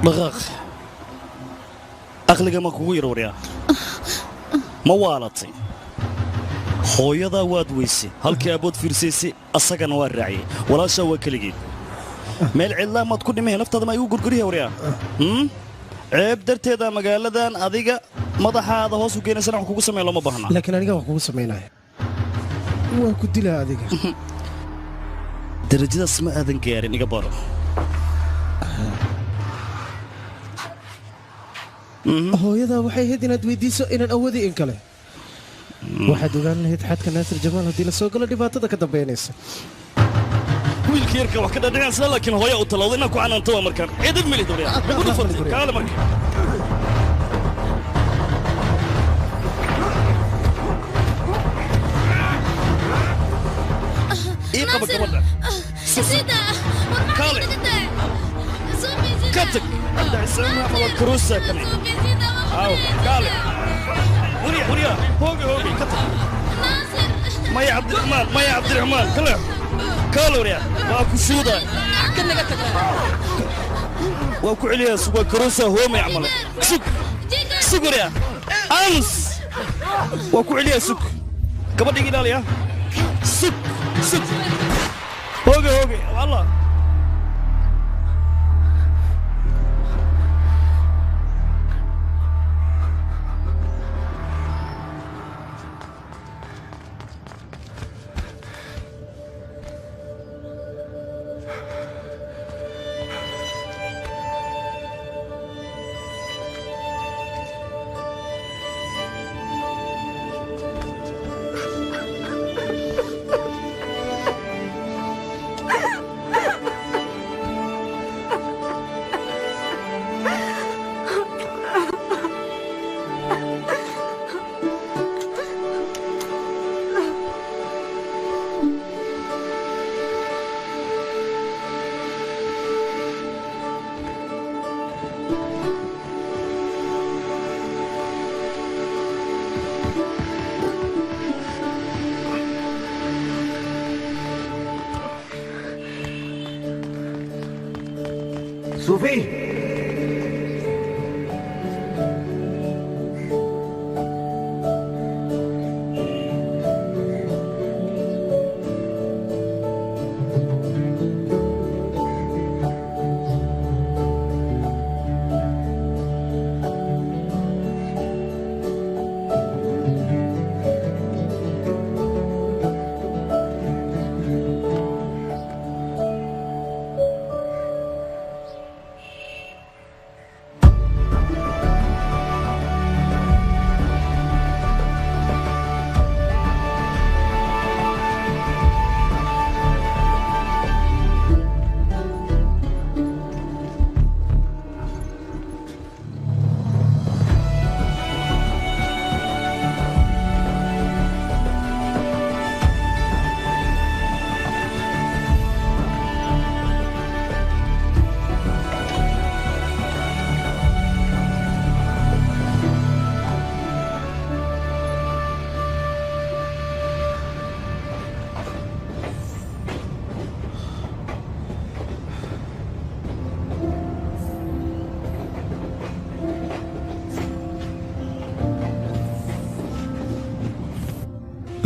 dhaqaaq aqliga ma kugu yar waryaa ma waalatay hooyadaa waad weysay halkii abood fiirsaysay asagana waa raaciyey walaashaa waa keligeed meel cidlaa maad ku dhimay naftaada ma igu gurguriya waryaa ceeb darteeda magaaladan adiga madaxaada hoos u geenaysana wax kugu sameyn looma baahna laakiin aniga wax kugu samaynaya waa ku dilaa adiga darajadaas ma aadan gaarin iga baro hooyadaa waxay ahayd inaad weydiiso inaan awoodi in kale waxaad ogaan lahayd xadka naasir jamaal haddii la soo galo dhibaatada ka dambaynaysa wiilka yarka wax ka dhadhicaysa laakiin hooya u talowda inaan ku canaanto waa markaan ciidad milid waryaa ugu dhufatay kaale marka ii qaba gabadha kaale ka tag عندنا عمل الكروسة كمان أو قالي وريا هوجي كتر ما يا عبد الرحمن ما يا عبد الرحمن كله كالوريا واكو سودا كنا قتك واكو عليا سوى كروسة هو ما يعمل سك سكريا أمس واكو عليا سك قبل يجي داليا سك سك هوجي والله صوفي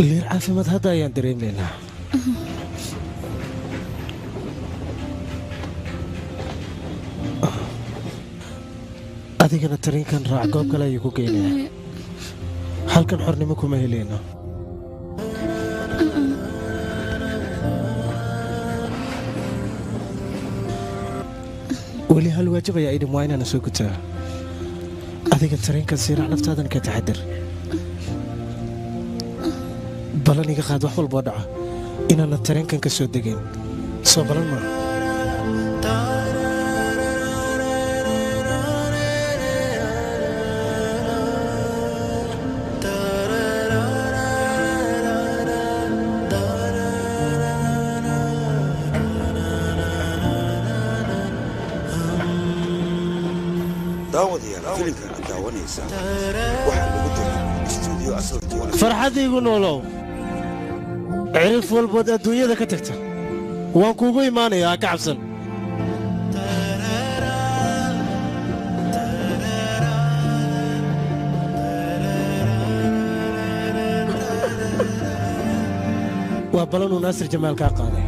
liir caafimaad hadda ayaan dareemaynaa adigana tariinkan raac goob kale ayuu ku geynayaa halkan xornimo kuma helayno weli hal waajib ayaa idhin waa inaana soo gutaa adiga tariinkan siiraac naftaadan ka taxadar balan iga qaad wax walboo dhaca inaana tareenkan ka soo degeen soo balan maa daawadayaal filimkan aad daawanaysaa waxaa lagu daray istuudiyo asal farxadaygu noolow cirif walbood adduunyada ka tagta waan kuugu imaanayaa ka cabsan waa balanuu naasir jamaal kaa qaaday